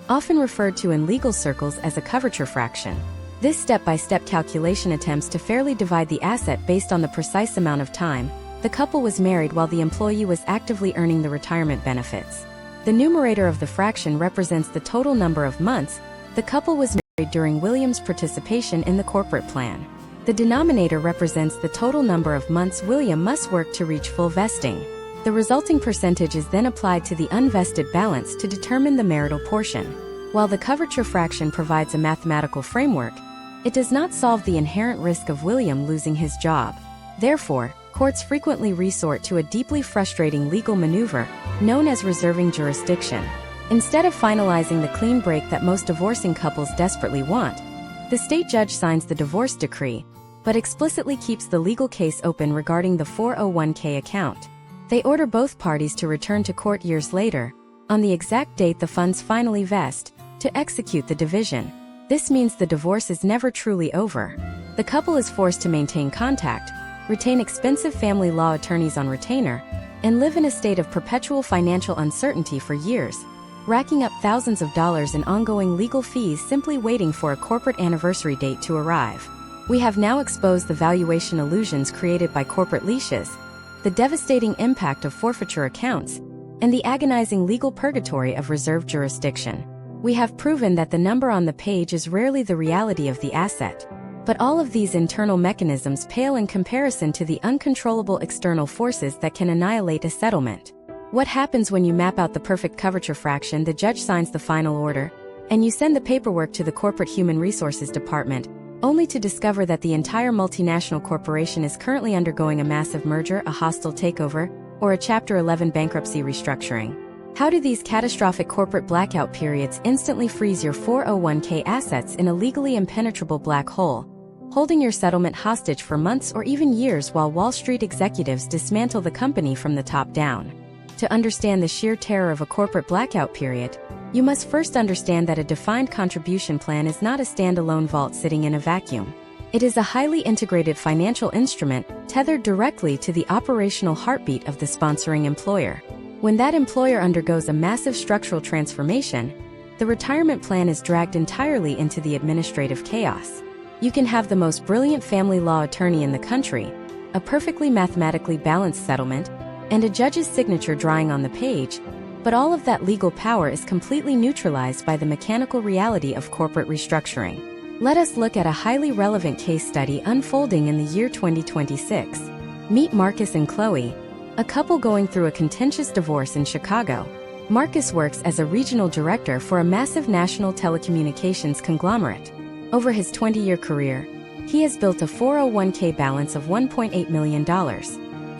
often referred to in legal circles as a coverture fraction. This step-by-step calculation attempts to fairly divide the asset based on the precise amount of time the couple was married while the employee was actively earning the retirement benefits. The numerator of the fraction represents the total number of months the couple was married during William's participation in the corporate plan. The denominator represents the total number of months William must work to reach full vesting. The resulting percentage is then applied to the unvested balance to determine the marital portion. While the coverture fraction provides a mathematical framework, it does not solve the inherent risk of William losing his job. Therefore, courts frequently resort to a deeply frustrating legal maneuver known as reserving jurisdiction. Instead of finalizing the clean break that most divorcing couples desperately want, the state judge signs the divorce decree, but explicitly keeps the legal case open regarding the 401k account. They order both parties to return to court years later, on the exact date the funds finally vest, to execute the division. This means the divorce is never truly over. The couple is forced to maintain contact, retain expensive family law attorneys on retainer, and live in a state of perpetual financial uncertainty for years, racking up thousands of dollars in ongoing legal fees simply waiting for a corporate anniversary date to arrive. We have now exposed the valuation illusions created by corporate leashes, the devastating impact of forfeiture accounts, and the agonizing legal purgatory of reserved jurisdiction. We have proven that the number on the page is rarely the reality of the asset. But all of these internal mechanisms pale in comparison to the uncontrollable external forces that can annihilate a settlement. What happens when you map out the perfect coverture fraction? The judge signs the final order, and you send the paperwork to the corporate human resources department, only to discover that the entire multinational corporation is currently undergoing a massive merger, a hostile takeover, or a Chapter 11 bankruptcy restructuring. How do these catastrophic corporate blackout periods instantly freeze your 401k assets in a legally impenetrable black hole, holding your settlement hostage for months or even years while Wall Street executives dismantle the company from the top down? To understand the sheer terror of a corporate blackout period, You must first understand that a defined contribution plan is not a standalone vault sitting in a vacuum. It is a highly integrated financial instrument tethered directly to the operational heartbeat of the sponsoring employer. When that employer undergoes a massive structural transformation, the retirement plan is dragged entirely into the administrative chaos. You can have the most brilliant family law attorney in the country, a perfectly mathematically balanced settlement, and a judge's signature drawing on the page, but all of that legal power is completely neutralized by the mechanical reality of corporate restructuring. Let us look at a highly relevant case study unfolding in the year 2026. Meet Marcus and Chloe, a couple going through a contentious divorce in Chicago. Marcus works as a regional director for a massive national telecommunications conglomerate. Over his 20-year career, he has built a 401k balance of $1.8 million.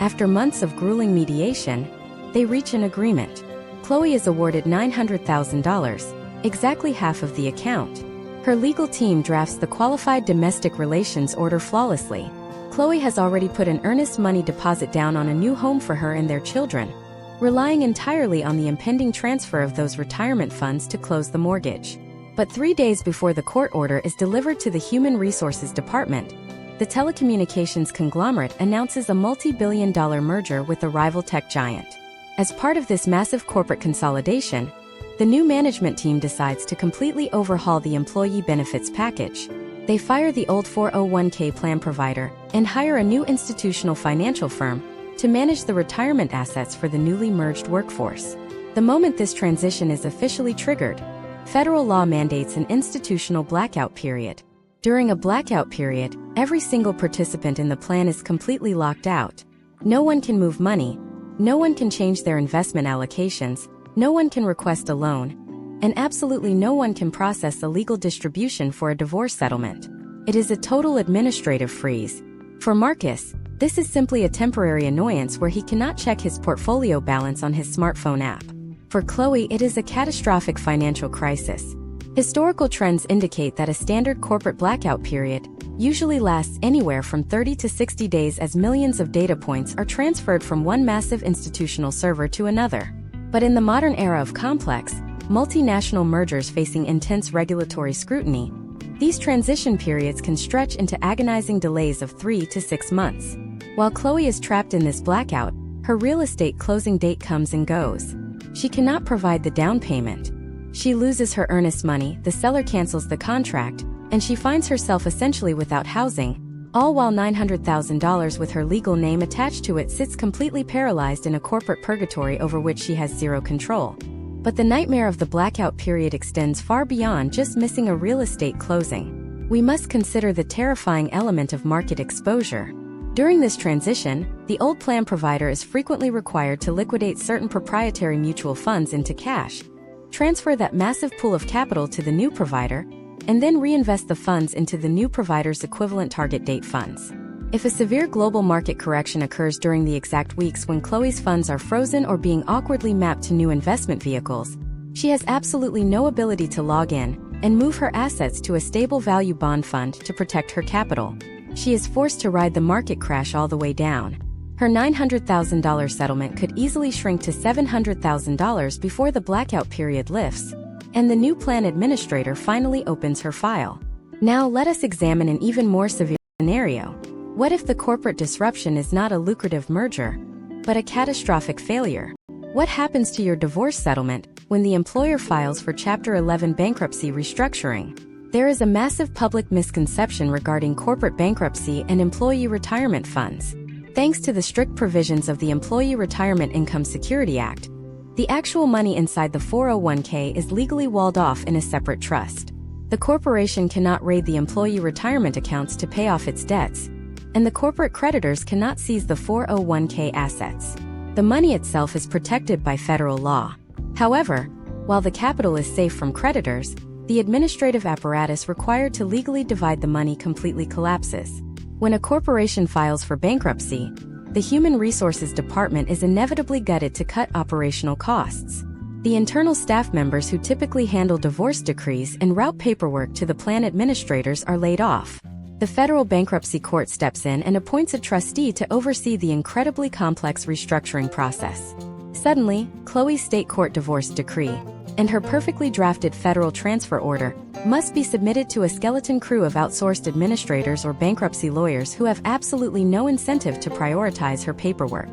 After months of grueling mediation, they reach an agreement. Chloe is awarded $900,000, exactly half of the account. Her legal team drafts the qualified domestic relations order flawlessly. Chloe has already put an earnest money deposit down on a new home for her and their children, relying entirely on the impending transfer of those retirement funds to close the mortgage. But 3 days before the court order is delivered to the Human Resources Department, the telecommunications conglomerate announces a multi-billion-dollar merger with a rival tech giant. As part of this massive corporate consolidation, the new management team decides to completely overhaul the employee benefits package. They fire the old 401k plan provider and hire a new institutional financial firm to manage the retirement assets for the newly merged workforce. The moment this transition is officially triggered, federal law mandates an institutional blackout period. During a blackout period, every single participant in the plan is completely locked out. No one can move money, no one can change their investment allocations, no one can request a loan, and absolutely no one can process a legal distribution for a divorce settlement. It is a total administrative freeze. For Marcus, this is simply a temporary annoyance where he cannot check his portfolio balance on his smartphone app. For Chloe, it is a catastrophic financial crisis. Historical trends indicate that a standard corporate blackout period usually lasts anywhere from 30 to 60 days as millions of data points are transferred from one massive institutional server to another. But in the modern era of complex, multinational mergers facing intense regulatory scrutiny, these transition periods can stretch into agonizing delays of 3 to 6 months. While Chloe is trapped in this blackout, her real estate closing date comes and goes. She cannot provide the down payment. She loses her earnest money, the seller cancels the contract, and she finds herself essentially without housing, all while $900,000 with her legal name attached to it sits completely paralyzed in a corporate purgatory over which she has zero control. But the nightmare of the blackout period extends far beyond just missing a real estate closing. We must consider the terrifying element of market exposure. During this transition, the old plan provider is frequently required to liquidate certain proprietary mutual funds into cash, transfer that massive pool of capital to the new provider, and then reinvest the funds into the new provider's equivalent target date funds. If a severe global market correction occurs during the exact weeks when Chloe's funds are frozen or being awkwardly mapped to new investment vehicles, she has absolutely no ability to log in and move her assets to a stable value bond fund to protect her capital. She is forced to ride the market crash all the way down. Her $900,000 settlement could easily shrink to $700,000 before the blackout period lifts, and the new plan administrator finally opens her file. Now let us examine an even more severe scenario. What if the corporate disruption is not a lucrative merger, but a catastrophic failure? What happens to your divorce settlement when the employer files for Chapter 11 bankruptcy restructuring? There is a massive public misconception regarding corporate bankruptcy and employee retirement funds. Thanks to the strict provisions of the Employee Retirement Income Security Act, the actual money inside the 401k is legally walled off in a separate trust. The corporation cannot raid the employee retirement accounts to pay off its debts, and the corporate creditors cannot seize the 401k assets. The money itself is protected by federal law. However, while the capital is safe from creditors, the administrative apparatus required to legally divide the money completely collapses. When a corporation files for bankruptcy, the Human Resources Department is inevitably gutted to cut operational costs. The internal staff members who typically handle divorce decrees and route paperwork to the plan administrators are laid off. The federal bankruptcy court steps in and appoints a trustee to oversee the incredibly complex restructuring process. Suddenly, Chloe's state court divorce decree, and her perfectly drafted federal transfer order must be submitted to a skeleton crew of outsourced administrators or bankruptcy lawyers who have absolutely no incentive to prioritize her paperwork.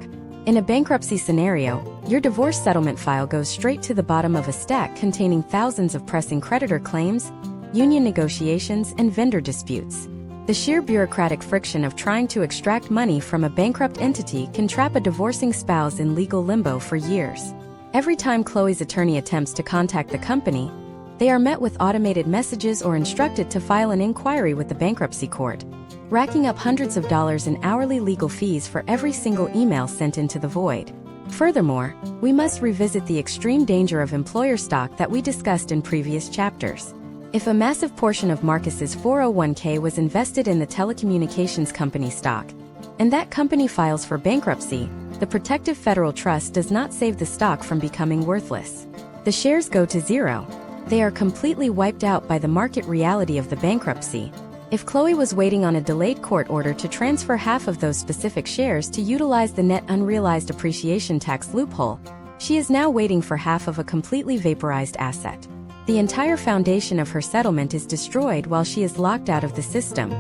In a bankruptcy scenario, your divorce settlement file goes straight to the bottom of a stack containing thousands of pressing creditor claims, union negotiations, and vendor disputes. The sheer bureaucratic friction of trying to extract money from a bankrupt entity can trap a divorcing spouse in legal limbo for years. Every time Chloe's attorney attempts to contact the company, they are met with automated messages or instructed to file an inquiry with the bankruptcy court, racking up hundreds of dollars in hourly legal fees for every single email sent into the void. Furthermore, we must revisit the extreme danger of employer stock that we discussed in previous chapters. If a massive portion of Marcus's 401k was invested in the telecommunications company stock, and that company files for bankruptcy, the protective federal trust does not save the stock from becoming worthless. The shares go to zero. They are completely wiped out by the market reality of the bankruptcy. If Chloe was waiting on a delayed court order to transfer half of those specific shares to utilize the net unrealized appreciation tax loophole, she is now waiting for half of a completely vaporized asset. The entire foundation of her settlement is destroyed while she is locked out of the system.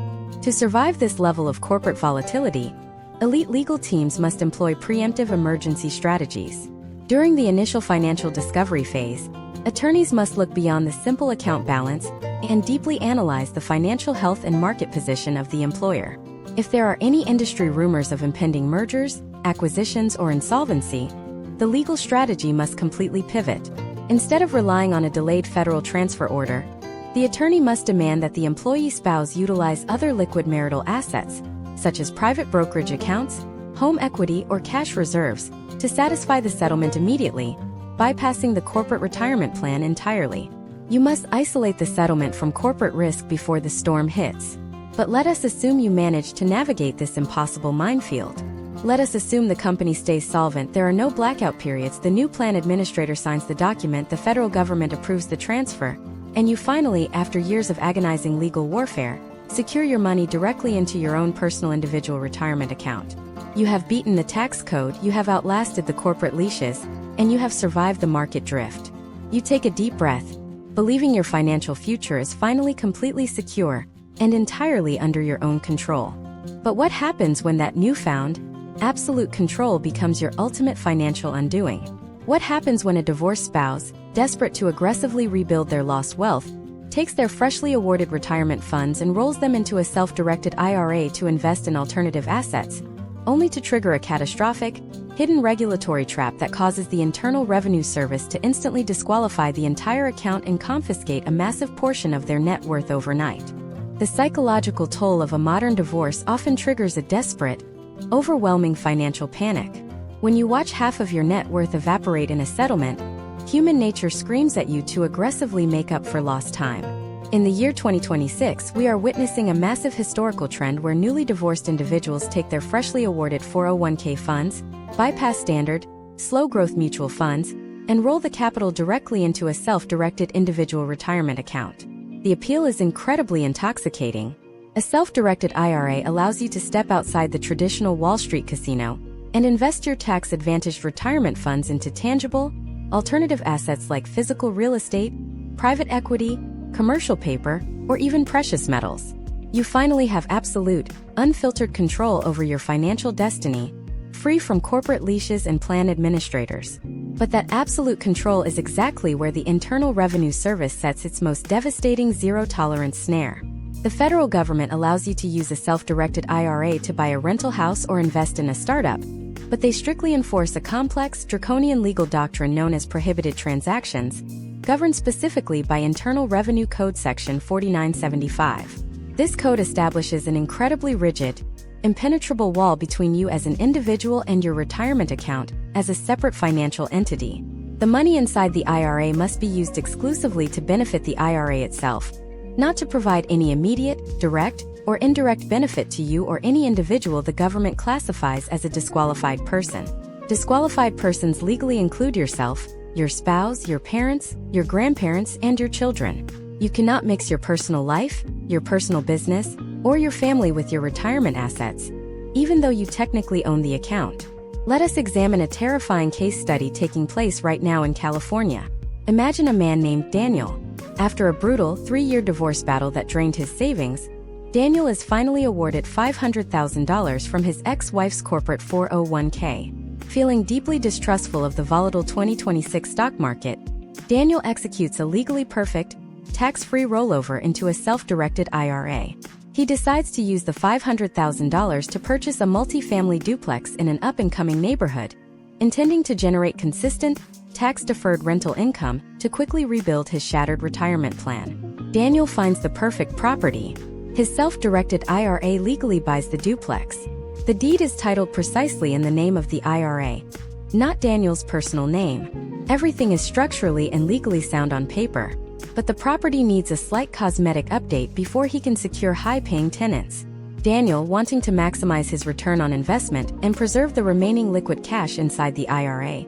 To survive this level of corporate volatility, elite legal teams must employ preemptive emergency strategies. During the initial financial discovery phase, attorneys must look beyond the simple account balance and deeply analyze the financial health and market position of the employer. If there are any industry rumors of impending mergers, acquisitions, or insolvency, the legal strategy must completely pivot. Instead of relying on a delayed federal transfer order, the attorney must demand that the employee spouse utilize other liquid marital assets, such as private brokerage accounts, home equity, or cash reserves, to satisfy the settlement immediately, bypassing the corporate retirement plan entirely. You must isolate the settlement from corporate risk before the storm hits. But let us assume you manage to navigate this impossible minefield. Let us assume the company stays solvent, there are no blackout periods, the new plan administrator signs the document, the federal government approves the transfer, and you finally, after years of agonizing legal warfare, secure your money directly into your own personal individual retirement account. You have beaten the tax code, you have outlasted the corporate leashes, and you have survived the market drift. You take a deep breath, believing your financial future is finally completely secure and entirely under your own control. But what happens when that newfound, absolute control becomes your ultimate financial undoing? What happens when a divorced spouse, desperate to aggressively rebuild their lost wealth, takes their freshly awarded retirement funds and rolls them into a self-directed IRA to invest in alternative assets, only to trigger a catastrophic, hidden regulatory trap that causes the Internal Revenue Service to instantly disqualify the entire account and confiscate a massive portion of their net worth overnight? The psychological toll of a modern divorce often triggers a desperate, overwhelming financial panic. When you watch half of your net worth evaporate in a settlement, human nature screams at you to aggressively make up for lost time. In the year 2026, we are witnessing a massive historical trend where newly divorced individuals take their freshly awarded 401k funds, bypass standard, slow-growth mutual funds, and roll the capital directly into a self-directed individual retirement account. The appeal is incredibly intoxicating. A self-directed IRA allows you to step outside the traditional Wall Street casino and invest your tax-advantaged retirement funds into tangible, alternative assets like physical real estate, private equity, commercial paper, or even precious metals. You finally have absolute, unfiltered control over your financial destiny, free from corporate leashes and plan administrators. But that absolute control is exactly where the Internal Revenue Service sets its most devastating zero-tolerance snare. The federal government allows you to use a self-directed IRA to buy a rental house or invest in a startup, but they strictly enforce a complex, draconian legal doctrine known as prohibited transactions, governed specifically by Internal Revenue Code Section 4975. This code establishes an incredibly rigid, impenetrable wall between you as an individual and your retirement account as a separate financial entity. The money inside the IRA must be used exclusively to benefit the IRA itself, not to provide any immediate, direct, or indirect benefit to you or any individual the government classifies as a disqualified person. Disqualified persons legally include yourself, your spouse, your parents, your grandparents, and your children. You cannot mix your personal life, your personal business, or your family with your retirement assets, even though you technically own the account. Let us examine a terrifying case study taking place right now in California. Imagine a man named Daniel. After a brutal 3-year divorce battle that drained his savings, Daniel is finally awarded $500,000 from his ex-wife's corporate 401k. Feeling deeply distrustful of the volatile 2026 stock market, Daniel executes a legally perfect, tax-free rollover into a self-directed IRA. He decides to use the $500,000 to purchase a multi-family duplex in an up-and-coming neighborhood, intending to generate consistent, tax-deferred rental income to quickly rebuild his shattered retirement plan. Daniel finds the perfect property. His self-directed IRA legally buys the duplex. The deed is titled precisely in the name of the IRA, not Daniel's personal name. Everything is structurally and legally sound on paper, but the property needs a slight cosmetic update before he can secure high-paying tenants. Daniel, wanting to maximize his return on investment and preserve the remaining liquid cash inside the IRA,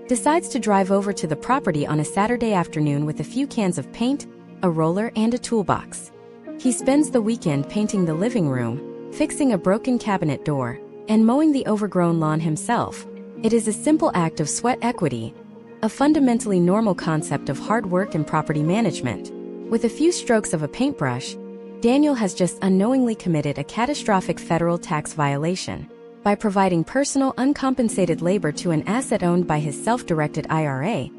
decides to drive over to the property on a Saturday afternoon with a few cans of paint, a roller, and a toolbox. He spends the weekend painting the living room, fixing a broken cabinet door, and mowing the overgrown lawn himself. It is a simple act of sweat equity, a fundamentally normal concept of hard work and property management. With a few strokes of a paintbrush, Daniel has just unknowingly committed a catastrophic federal tax violation. By providing personal uncompensated labor to an asset owned by his self-directed IRA,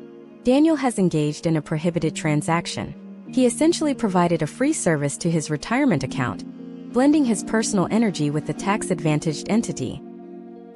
Daniel has engaged in a prohibited transaction. He essentially provided a free service to his retirement account, blending his personal energy with the tax-advantaged entity.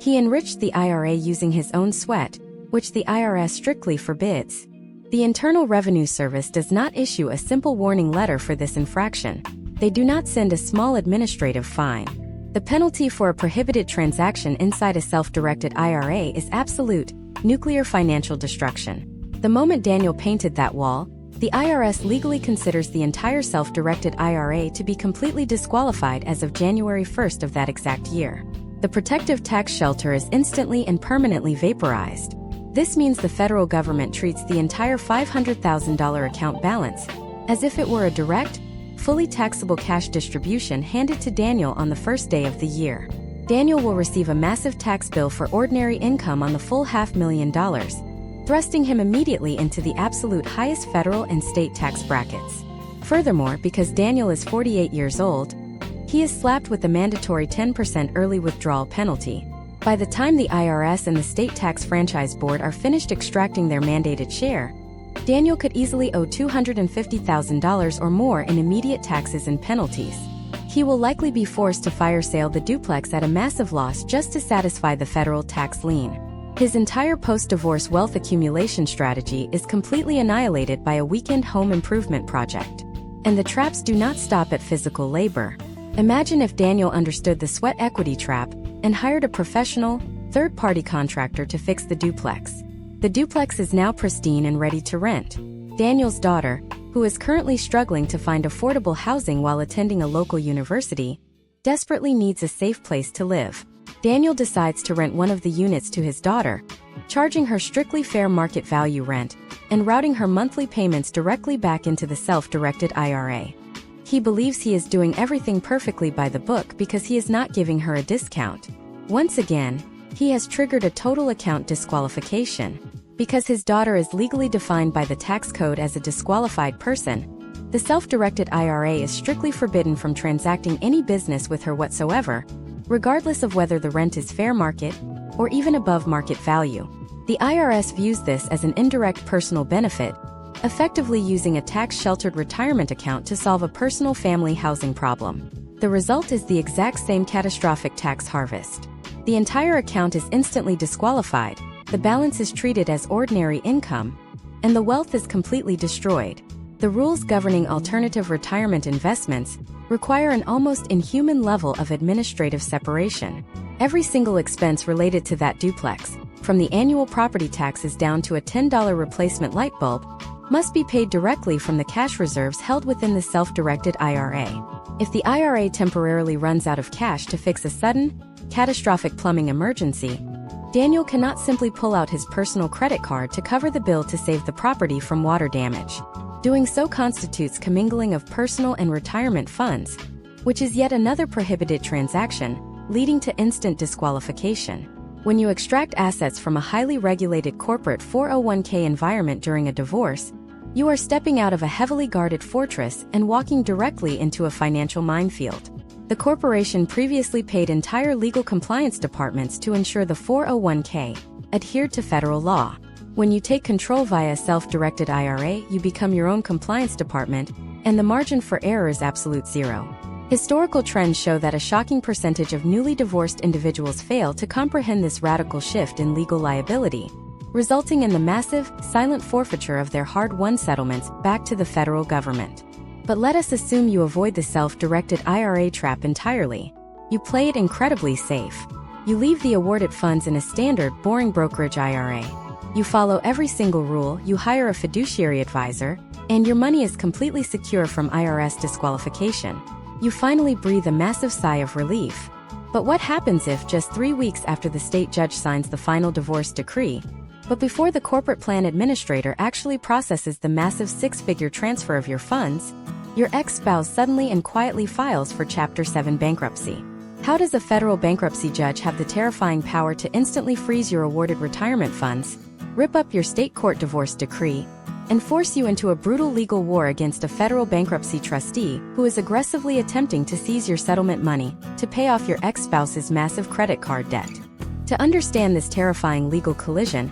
He enriched the IRA using his own sweat, which the IRS strictly forbids. The Internal Revenue Service does not issue a simple warning letter for this infraction. They do not send a small administrative fine. The penalty for a prohibited transaction inside a self-directed IRA is absolute, nuclear financial destruction. The moment Daniel painted that wall, the IRS legally considers the entire self-directed IRA to be completely disqualified as of January 1st of that exact year. The protective tax shelter is instantly and permanently vaporized. This means the federal government treats the entire $500,000 account balance as if it were a direct, fully taxable cash distribution handed to Daniel on the first day of the year. Daniel will receive a massive tax bill for ordinary income on the full $500,000, thrusting him immediately into the absolute highest federal and state tax brackets. Furthermore, because Daniel is 48 years old, he is slapped with the mandatory 10% early withdrawal penalty. By the time the IRS and the State Tax Franchise Board are finished extracting their mandated share, Daniel could easily owe $250,000 or more in immediate taxes and penalties. He will likely be forced to fire sale the duplex at a massive loss just to satisfy the federal tax lien. His entire post-divorce wealth accumulation strategy is completely annihilated by a weekend home improvement project. And the traps do not stop at physical labor. Imagine if Daniel understood the sweat equity trap and hired a professional, third-party contractor to fix the duplex. The duplex is now pristine and ready to rent. Daniel's daughter, who is currently struggling to find affordable housing while attending a local university, desperately needs a safe place to live. Daniel decides to rent one of the units to his daughter, charging her strictly fair market value rent and routing her monthly payments directly back into the self-directed IRA. He believes he is doing everything perfectly by the book because he is not giving her a discount. Once again, he has triggered a total account disqualification. Because his daughter is legally defined by the tax code as a disqualified person, the self-directed IRA is strictly forbidden from transacting any business with her whatsoever, regardless of whether the rent is fair market or even above market value. The IRS views this as an indirect personal benefit, effectively using a tax-sheltered retirement account to solve a personal family housing problem. The result is the exact same catastrophic tax harvest. The entire account is instantly disqualified, the balance is treated as ordinary income, and the wealth is completely destroyed. The rules governing alternative retirement investments require an almost inhuman level of administrative separation. Every single expense related to that duplex, from the annual property taxes down to a $10 replacement light bulb, must be paid directly from the cash reserves held within the self-directed IRA. If the IRA temporarily runs out of cash to fix a sudden, catastrophic plumbing emergency, Daniel cannot simply pull out his personal credit card to cover the bill to save the property from water damage. Doing so constitutes commingling of personal and retirement funds, which is yet another prohibited transaction, leading to instant disqualification. When you extract assets from a highly regulated corporate 401k environment during a divorce, You are stepping out of a heavily guarded fortress and walking directly into a financial minefield. The corporation previously paid entire legal compliance departments to ensure the 401k adhered to federal law. When you take control via a self-directed IRA, you become your own compliance department, and the margin for error is absolute zero. Historical trends show that a shocking percentage of newly divorced individuals fail to comprehend this radical shift in legal liability, resulting in the massive, silent forfeiture of their hard-won settlements back to the federal government. But let us assume you avoid the self-directed IRA trap entirely. You play it incredibly safe. You leave the awarded funds in a standard, boring brokerage IRA. You follow every single rule, you hire a fiduciary advisor, and your money is completely secure from IRS disqualification. You finally breathe a massive sigh of relief. But what happens if, just 3 weeks after the state judge signs the final divorce decree, but before the corporate plan administrator actually processes the massive six-figure transfer of your funds, your ex-spouse suddenly and quietly files for Chapter 7 bankruptcy? How does a federal bankruptcy judge have the terrifying power to instantly freeze your awarded retirement funds, rip up your state court divorce decree, and force you into a brutal legal war against a federal bankruptcy trustee who is aggressively attempting to seize your settlement money to pay off your ex-spouse's massive credit card debt? To understand this terrifying legal collision,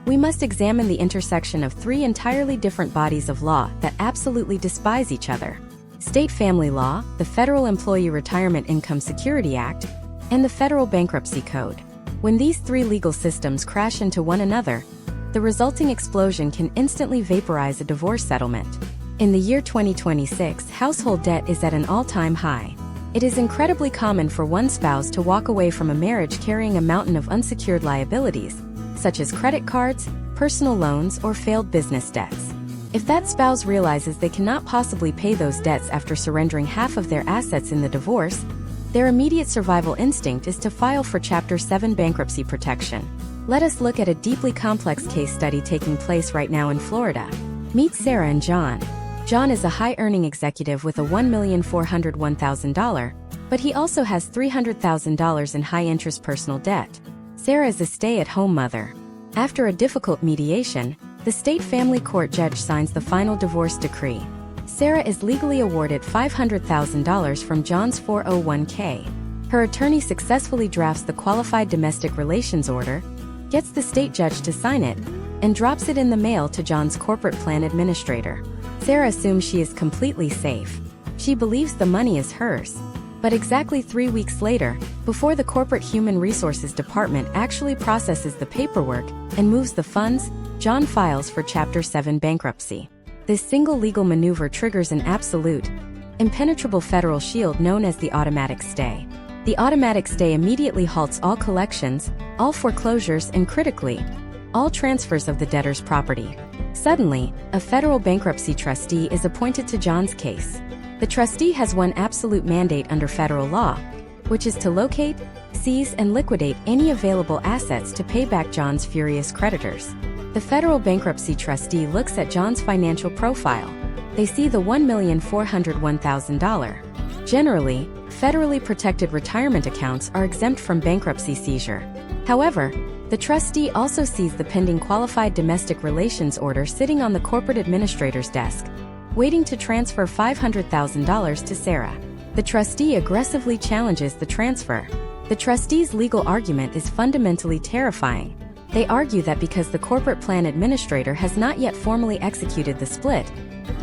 we must examine the intersection of three entirely different bodies of law that absolutely despise each other: state family law, the Federal Employee Retirement Income Security Act, and the Federal Bankruptcy Code. When these three legal systems crash into one another, the resulting explosion can instantly vaporize a divorce settlement. In the year 2026, household debt is at an all-time high. It is incredibly common for one spouse to walk away from a marriage carrying a mountain of unsecured liabilities, such as credit cards, personal loans, or failed business debts. If that spouse realizes they cannot possibly pay those debts after surrendering half of their assets in the divorce, their immediate survival instinct is to file for Chapter 7 bankruptcy protection. Let us look at a deeply complex case study taking place right now in Florida. Meet Sarah and John. John is a high-earning executive with a $1,401,000, but he also has $300,000 in high-interest personal debt. Sarah is a stay-at-home mother. After a difficult mediation, the state family court judge signs the final divorce decree. Sarah is legally awarded $500,000 from John's 401k. Her attorney successfully drafts the qualified domestic relations order, gets the state judge to sign it, and drops it in the mail to John's corporate plan administrator. Sarah assumes she is completely safe. She believes the money is hers. But exactly 3 weeks later, before the corporate human resources department actually processes the paperwork and moves the funds, John files for Chapter 7 bankruptcy. This single legal maneuver triggers an absolute, impenetrable federal shield known as the automatic stay. The automatic stay immediately halts all collections, all foreclosures, and critically, all transfers of the debtor's property. Suddenly, a federal bankruptcy trustee is appointed to John's case. The trustee has one absolute mandate under federal law, which is to locate, seize, and liquidate any available assets to pay back John's furious creditors. The federal bankruptcy trustee looks at John's financial profile. They see the $1,401,000. Generally, federally protected retirement accounts are exempt from bankruptcy seizure. However, the trustee also sees the pending qualified domestic relations order sitting on the corporate administrator's desk, waiting to transfer $500,000 to Sarah. The trustee aggressively challenges the transfer. The trustee's legal argument is fundamentally terrifying. They argue that because the corporate plan administrator has not yet formally executed the split,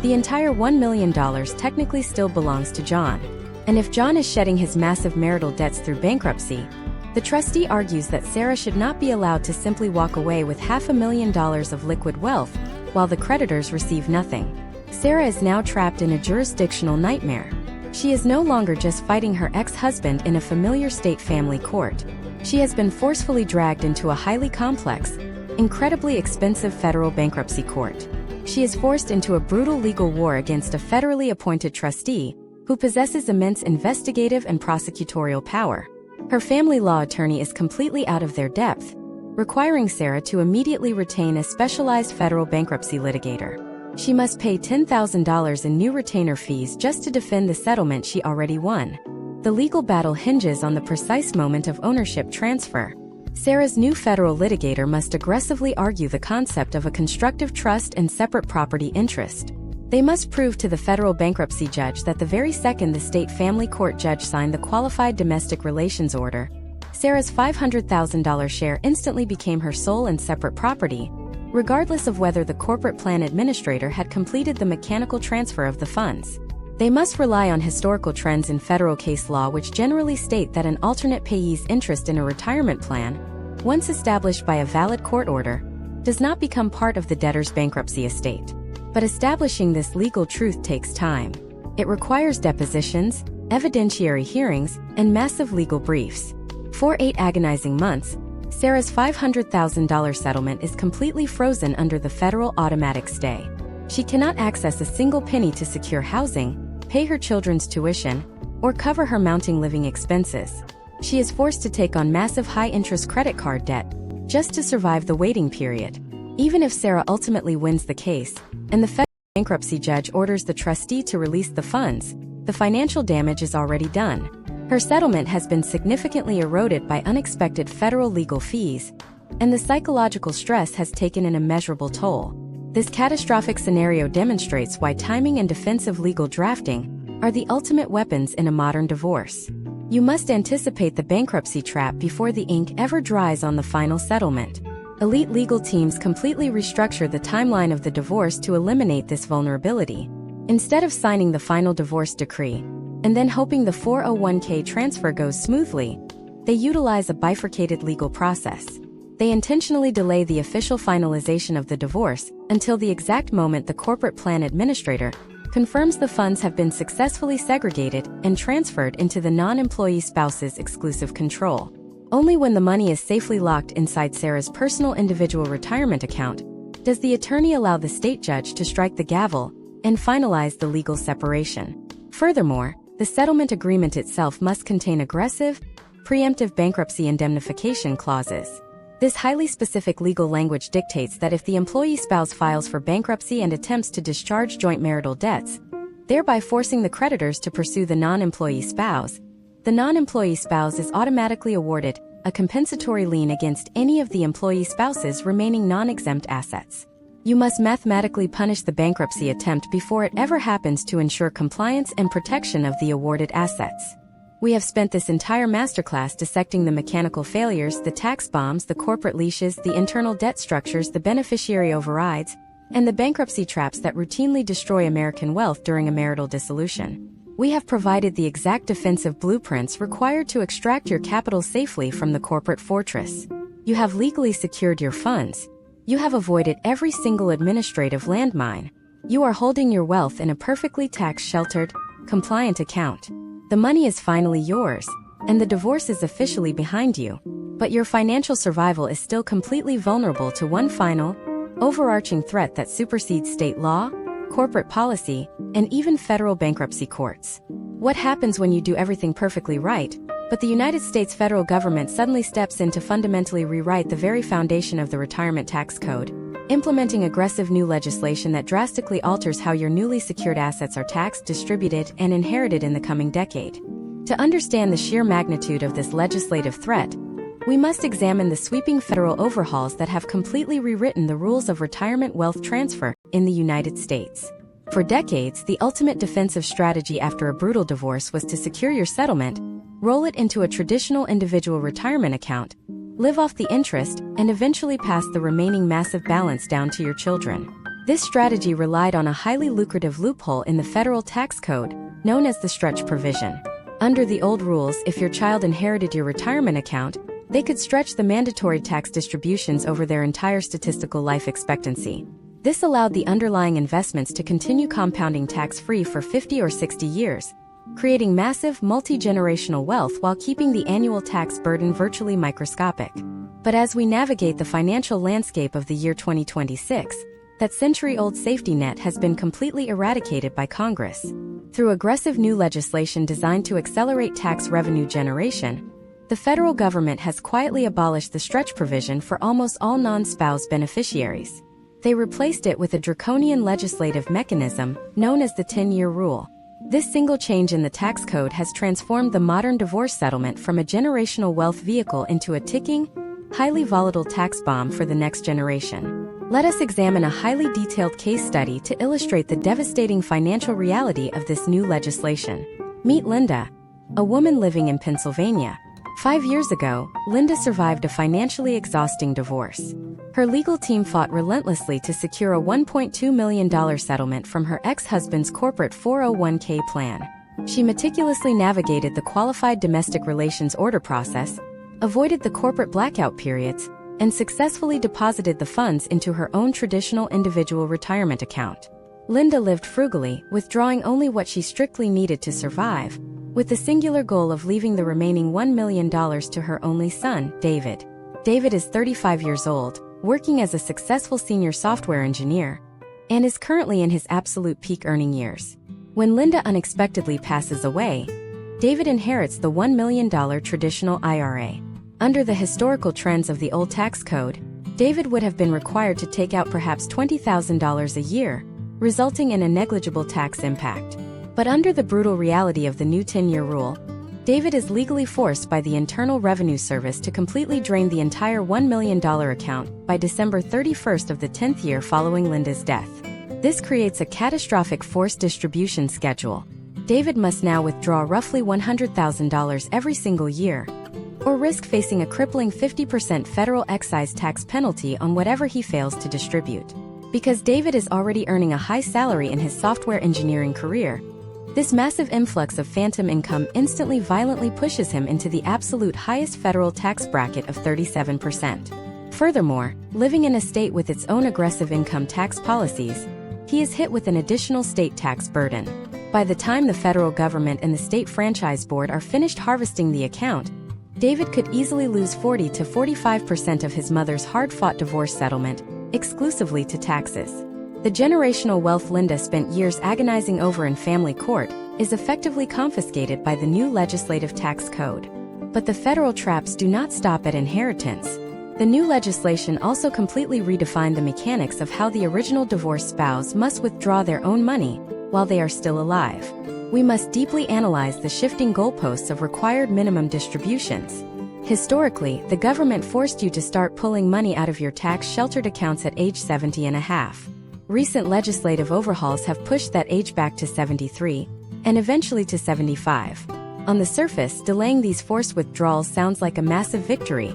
the entire $1 million technically still belongs to John. And if John is shedding his massive marital debts through bankruptcy, the trustee argues that Sarah should not be allowed to simply walk away with $500,000 of liquid wealth, while the creditors receive nothing. Sarah is now trapped in a jurisdictional nightmare. She is no longer just fighting her ex-husband in a familiar state family court. She has been forcefully dragged into a highly complex, incredibly expensive federal bankruptcy court. She is forced into a brutal legal war against a federally appointed trustee who possesses immense investigative and prosecutorial power. Her family law attorney is completely out of their depth, requiring Sarah to immediately retain a specialized federal bankruptcy litigator. She must pay $10,000 in new retainer fees just to defend the settlement she already won. The legal battle hinges on the precise moment of ownership transfer. Sarah's new federal litigator must aggressively argue the concept of a constructive trust and separate property interest. They must prove to the federal bankruptcy judge that the very second the state family court judge signed the qualified domestic relations order, Sarah's $500,000 share instantly became her sole and separate property, regardless of whether the corporate plan administrator had completed the mechanical transfer of the funds. They must rely on historical trends in federal case law, which generally state that an alternate payee's interest in a retirement plan, once established by a valid court order, does not become part of the debtor's bankruptcy estate. But establishing this legal truth takes time. It requires depositions, evidentiary hearings, and massive legal briefs. For 8 agonizing months, Sarah's $500,000 settlement is completely frozen under the federal automatic stay. She cannot access a single penny to secure housing, pay her children's tuition, or cover her mounting living expenses. She is forced to take on massive high-interest credit card debt just to survive the waiting period. Even if Sarah ultimately wins the case, and the federal bankruptcy judge orders the trustee to release the funds, the financial damage is already done. Her settlement has been significantly eroded by unexpected federal legal fees, and the psychological stress has taken an immeasurable toll. This catastrophic scenario demonstrates why timing and defensive legal drafting are the ultimate weapons in a modern divorce. You must anticipate the bankruptcy trap before the ink ever dries on the final settlement. Elite legal teams completely restructure the timeline of the divorce to eliminate this vulnerability. Instead of signing the final divorce decree and then hoping the 401k transfer goes smoothly, they utilize a bifurcated legal process. They intentionally delay the official finalization of the divorce until the exact moment the corporate plan administrator confirms the funds have been successfully segregated and transferred into the non-employee spouse's exclusive control. Only when the money is safely locked inside Sarah's personal individual retirement account does the attorney allow the state judge to strike the gavel and finalize the legal separation. Furthermore, the settlement agreement itself must contain aggressive, preemptive bankruptcy indemnification clauses. This highly specific legal language dictates that if the employee spouse files for bankruptcy and attempts to discharge joint marital debts, thereby forcing the creditors to pursue the non-employee spouse, the non-employee spouse is automatically awarded a compensatory lien against any of the employee spouse's remaining non-exempt assets. You must mathematically punish the bankruptcy attempt before it ever happens to ensure compliance and protection of the awarded assets. We have spent this entire masterclass dissecting the mechanical failures, the tax bombs, the corporate leashes, the internal debt structures, the beneficiary overrides, and the bankruptcy traps that routinely destroy American wealth during a marital dissolution. We have provided the exact defensive blueprints required to extract your capital safely from the corporate fortress. You have legally secured your funds. You have avoided every single administrative landmine. You are holding your wealth in a perfectly tax-sheltered, compliant account. The money is finally yours, and the divorce is officially behind you. But your financial survival is still completely vulnerable to one final, overarching threat that supersedes state law, corporate policy, and even federal bankruptcy courts. What happens when you do everything perfectly right, but the United States federal government suddenly steps in to fundamentally rewrite the very foundation of the retirement tax code, implementing aggressive new legislation that drastically alters how your newly secured assets are taxed, distributed, and inherited in the coming decade? To understand the sheer magnitude of this legislative threat, we must examine the sweeping federal overhauls that have completely rewritten the rules of retirement wealth transfer in the United States. For decades, the ultimate defensive strategy after a brutal divorce was to secure your settlement, roll it into a traditional individual retirement account, live off the interest, and eventually pass the remaining massive balance down to your children. This strategy relied on a highly lucrative loophole in the federal tax code, known as the stretch provision. Under the old rules, if your child inherited your retirement account, they could stretch the mandatory tax distributions over their entire statistical life expectancy. This allowed the underlying investments to continue compounding tax-free for 50 or 60 years, creating massive, multi-generational wealth while keeping the annual tax burden virtually microscopic. But as we navigate the financial landscape of the year 2026, that century-old safety net has been completely eradicated by Congress. Through aggressive new legislation designed to accelerate tax revenue generation, the federal government has quietly abolished the stretch provision for almost all non-spouse beneficiaries. They replaced it with a draconian legislative mechanism known as the 10-year rule. This single change in the tax code has transformed the modern divorce settlement from a generational wealth vehicle into a ticking, highly volatile tax bomb for the next generation. Let us examine a highly detailed case study to illustrate the devastating financial reality of this new legislation. Meet Linda, a woman living in Pennsylvania. 5 years ago, Linda survived a financially exhausting divorce. Her legal team fought relentlessly to secure a $1.2 million settlement from her ex-husband's corporate 401k plan. She meticulously navigated the qualified domestic relations order process, avoided the corporate blackout periods, and successfully deposited the funds into her own traditional individual retirement account. Linda lived frugally, withdrawing only what she strictly needed to survive, with the singular goal of leaving the remaining $1 million to her only son, David. David is 35 years old, working as a successful senior software engineer, and is currently in his absolute peak earning years. When Linda unexpectedly passes away, David inherits the $1 million traditional IRA. Under the historical trends of the old tax code, David would have been required to take out perhaps $20,000 a year, resulting in a negligible tax impact. But under the brutal reality of the new 10-year rule, David is legally forced by the Internal Revenue Service to completely drain the entire $1 million account by December 31st of the 10th year following Linda's death. This creates a catastrophic forced distribution schedule. David must now withdraw roughly $100,000 every single year, or risk facing a crippling 50% federal excise tax penalty on whatever he fails to distribute. Because David is already earning a high salary in his software engineering career, this massive influx of phantom income instantly violently pushes him into the absolute highest federal tax bracket of 37%. Furthermore, living in a state with its own aggressive income tax policies, he is hit with an additional state tax burden. By the time the federal government and the state franchise board are finished harvesting the account, David could easily lose 40 to 45% of his mother's hard-fought divorce settlement, exclusively to taxes. The generational wealth Linda spent years agonizing over in family court is effectively confiscated by the new legislative tax code. But the federal traps do not stop at inheritance. The new legislation also completely redefined the mechanics of how the original divorced spouse must withdraw their own money while they are still alive. We must deeply analyze the shifting goalposts of required minimum distributions. Historically, the government forced you to start pulling money out of your tax-sheltered accounts at age 70 and a half. Recent legislative overhauls have pushed that age back to 73, and eventually to 75. On the surface, delaying these forced withdrawals sounds like a massive victory,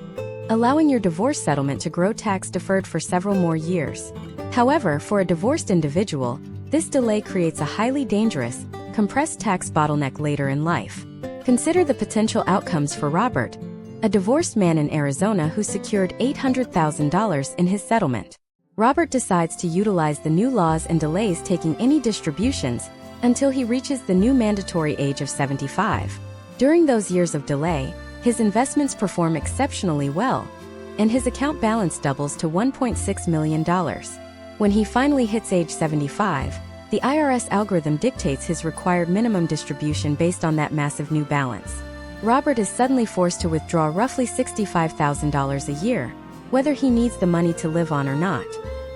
allowing your divorce settlement to grow tax-deferred for several more years. However, for a divorced individual, this delay creates a highly dangerous, compressed tax bottleneck later in life. Consider the potential outcomes for Robert, a divorced man in Arizona who secured $800,000 in his settlement. Robert decides to utilize the new laws and delays taking any distributions until he reaches the new mandatory age of 75. During those years of delay, his investments perform exceptionally well, and his account balance doubles to $1.6 million. When he finally hits age 75, the IRS algorithm dictates his required minimum distribution based on that massive new balance. Robert is suddenly forced to withdraw roughly $65,000 a year, whether he needs the money to live on or not.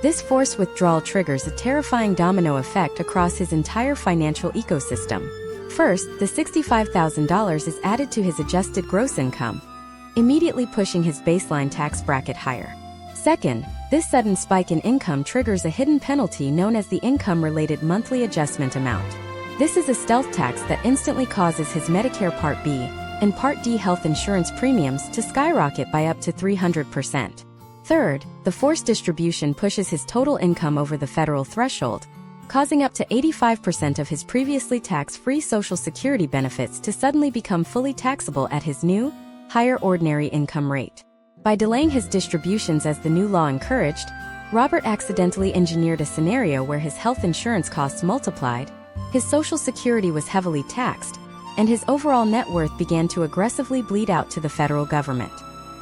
This forced withdrawal triggers a terrifying domino effect across his entire financial ecosystem. First, the $65,000 is added to his adjusted gross income, immediately pushing his baseline tax bracket higher. Second, this sudden spike in income triggers a hidden penalty known as the income-related monthly adjustment amount. This is a stealth tax that instantly causes his Medicare Part B and Part D health insurance premiums to skyrocket by up to 300%. Third, the forced distribution pushes his total income over the federal threshold, causing up to 85% of his previously tax-free Social Security benefits to suddenly become fully taxable at his new, higher ordinary income rate. By delaying his distributions as the new law encouraged, Robert accidentally engineered a scenario where his health insurance costs multiplied, his Social Security was heavily taxed, and his overall net worth began to aggressively bleed out to the federal government.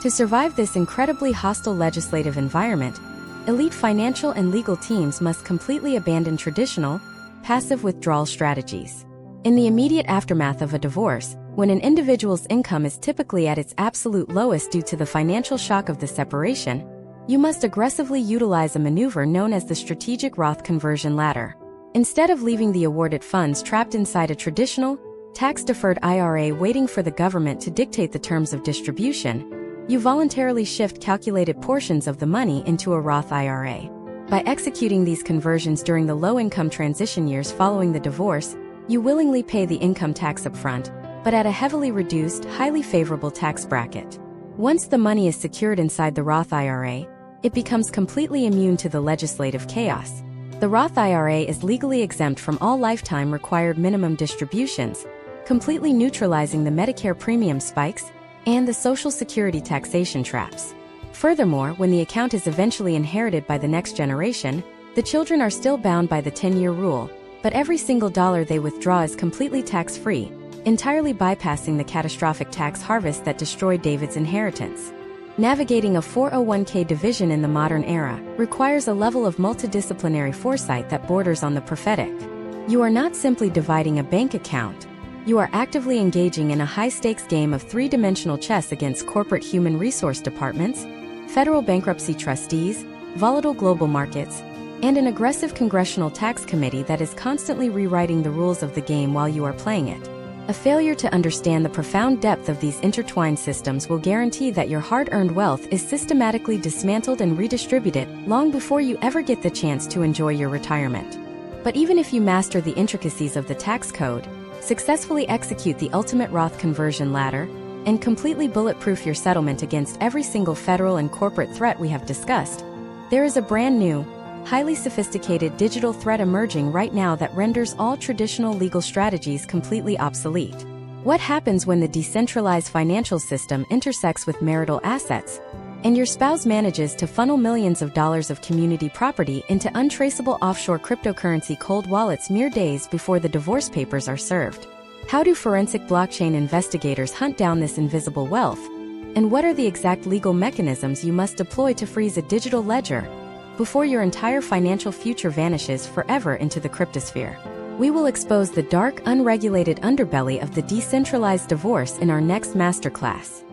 To survive this incredibly hostile legislative environment, elite financial and legal teams must completely abandon traditional, passive withdrawal strategies. In the immediate aftermath of a divorce, when an individual's income is typically at its absolute lowest due to the financial shock of the separation, you must aggressively utilize a maneuver known as the strategic Roth conversion ladder. Instead of leaving the awarded funds trapped inside a traditional, tax-deferred IRA waiting for the government to dictate the terms of distribution, you voluntarily shift calculated portions of the money into a Roth IRA. By executing these conversions during the low-income transition years following the divorce, you willingly pay the income tax upfront, but at a heavily reduced, highly favorable tax bracket. Once the money is secured inside the Roth IRA, it becomes completely immune to the legislative chaos. The Roth IRA is legally exempt from all lifetime required minimum distributions, completely neutralizing the Medicare premium spikes and the Social Security taxation traps. Furthermore, when the account is eventually inherited by the next generation, the children are still bound by the 10-year rule, but every single dollar they withdraw is completely tax-free, entirely bypassing the catastrophic tax harvest that destroyed David's inheritance. Navigating a 401k division in the modern era requires a level of multidisciplinary foresight that borders on the prophetic. You are not simply dividing a bank account. You are actively engaging in a high-stakes game of three-dimensional chess against corporate human resource departments, federal bankruptcy trustees, volatile global markets, and an aggressive congressional tax committee that is constantly rewriting the rules of the game while you are playing it. A failure to understand the profound depth of these intertwined systems will guarantee that your hard-earned wealth is systematically dismantled and redistributed long before you ever get the chance to enjoy your retirement. But even if you master the intricacies of the tax code, successfully execute the ultimate Roth conversion ladder, and completely bulletproof your settlement against every single federal and corporate threat we have discussed, there is a brand new, highly sophisticated digital threat emerging right now that renders all traditional legal strategies completely obsolete. What happens when the decentralized financial system intersects with marital assets, and your spouse manages to funnel millions of dollars of community property into untraceable offshore cryptocurrency cold wallets mere days before the divorce papers are served? How do forensic blockchain investigators hunt down this invisible wealth? And what are the exact legal mechanisms you must deploy to freeze a digital ledger before your entire financial future vanishes forever into the cryptosphere? We will expose the dark, unregulated underbelly of the decentralized divorce in our next masterclass.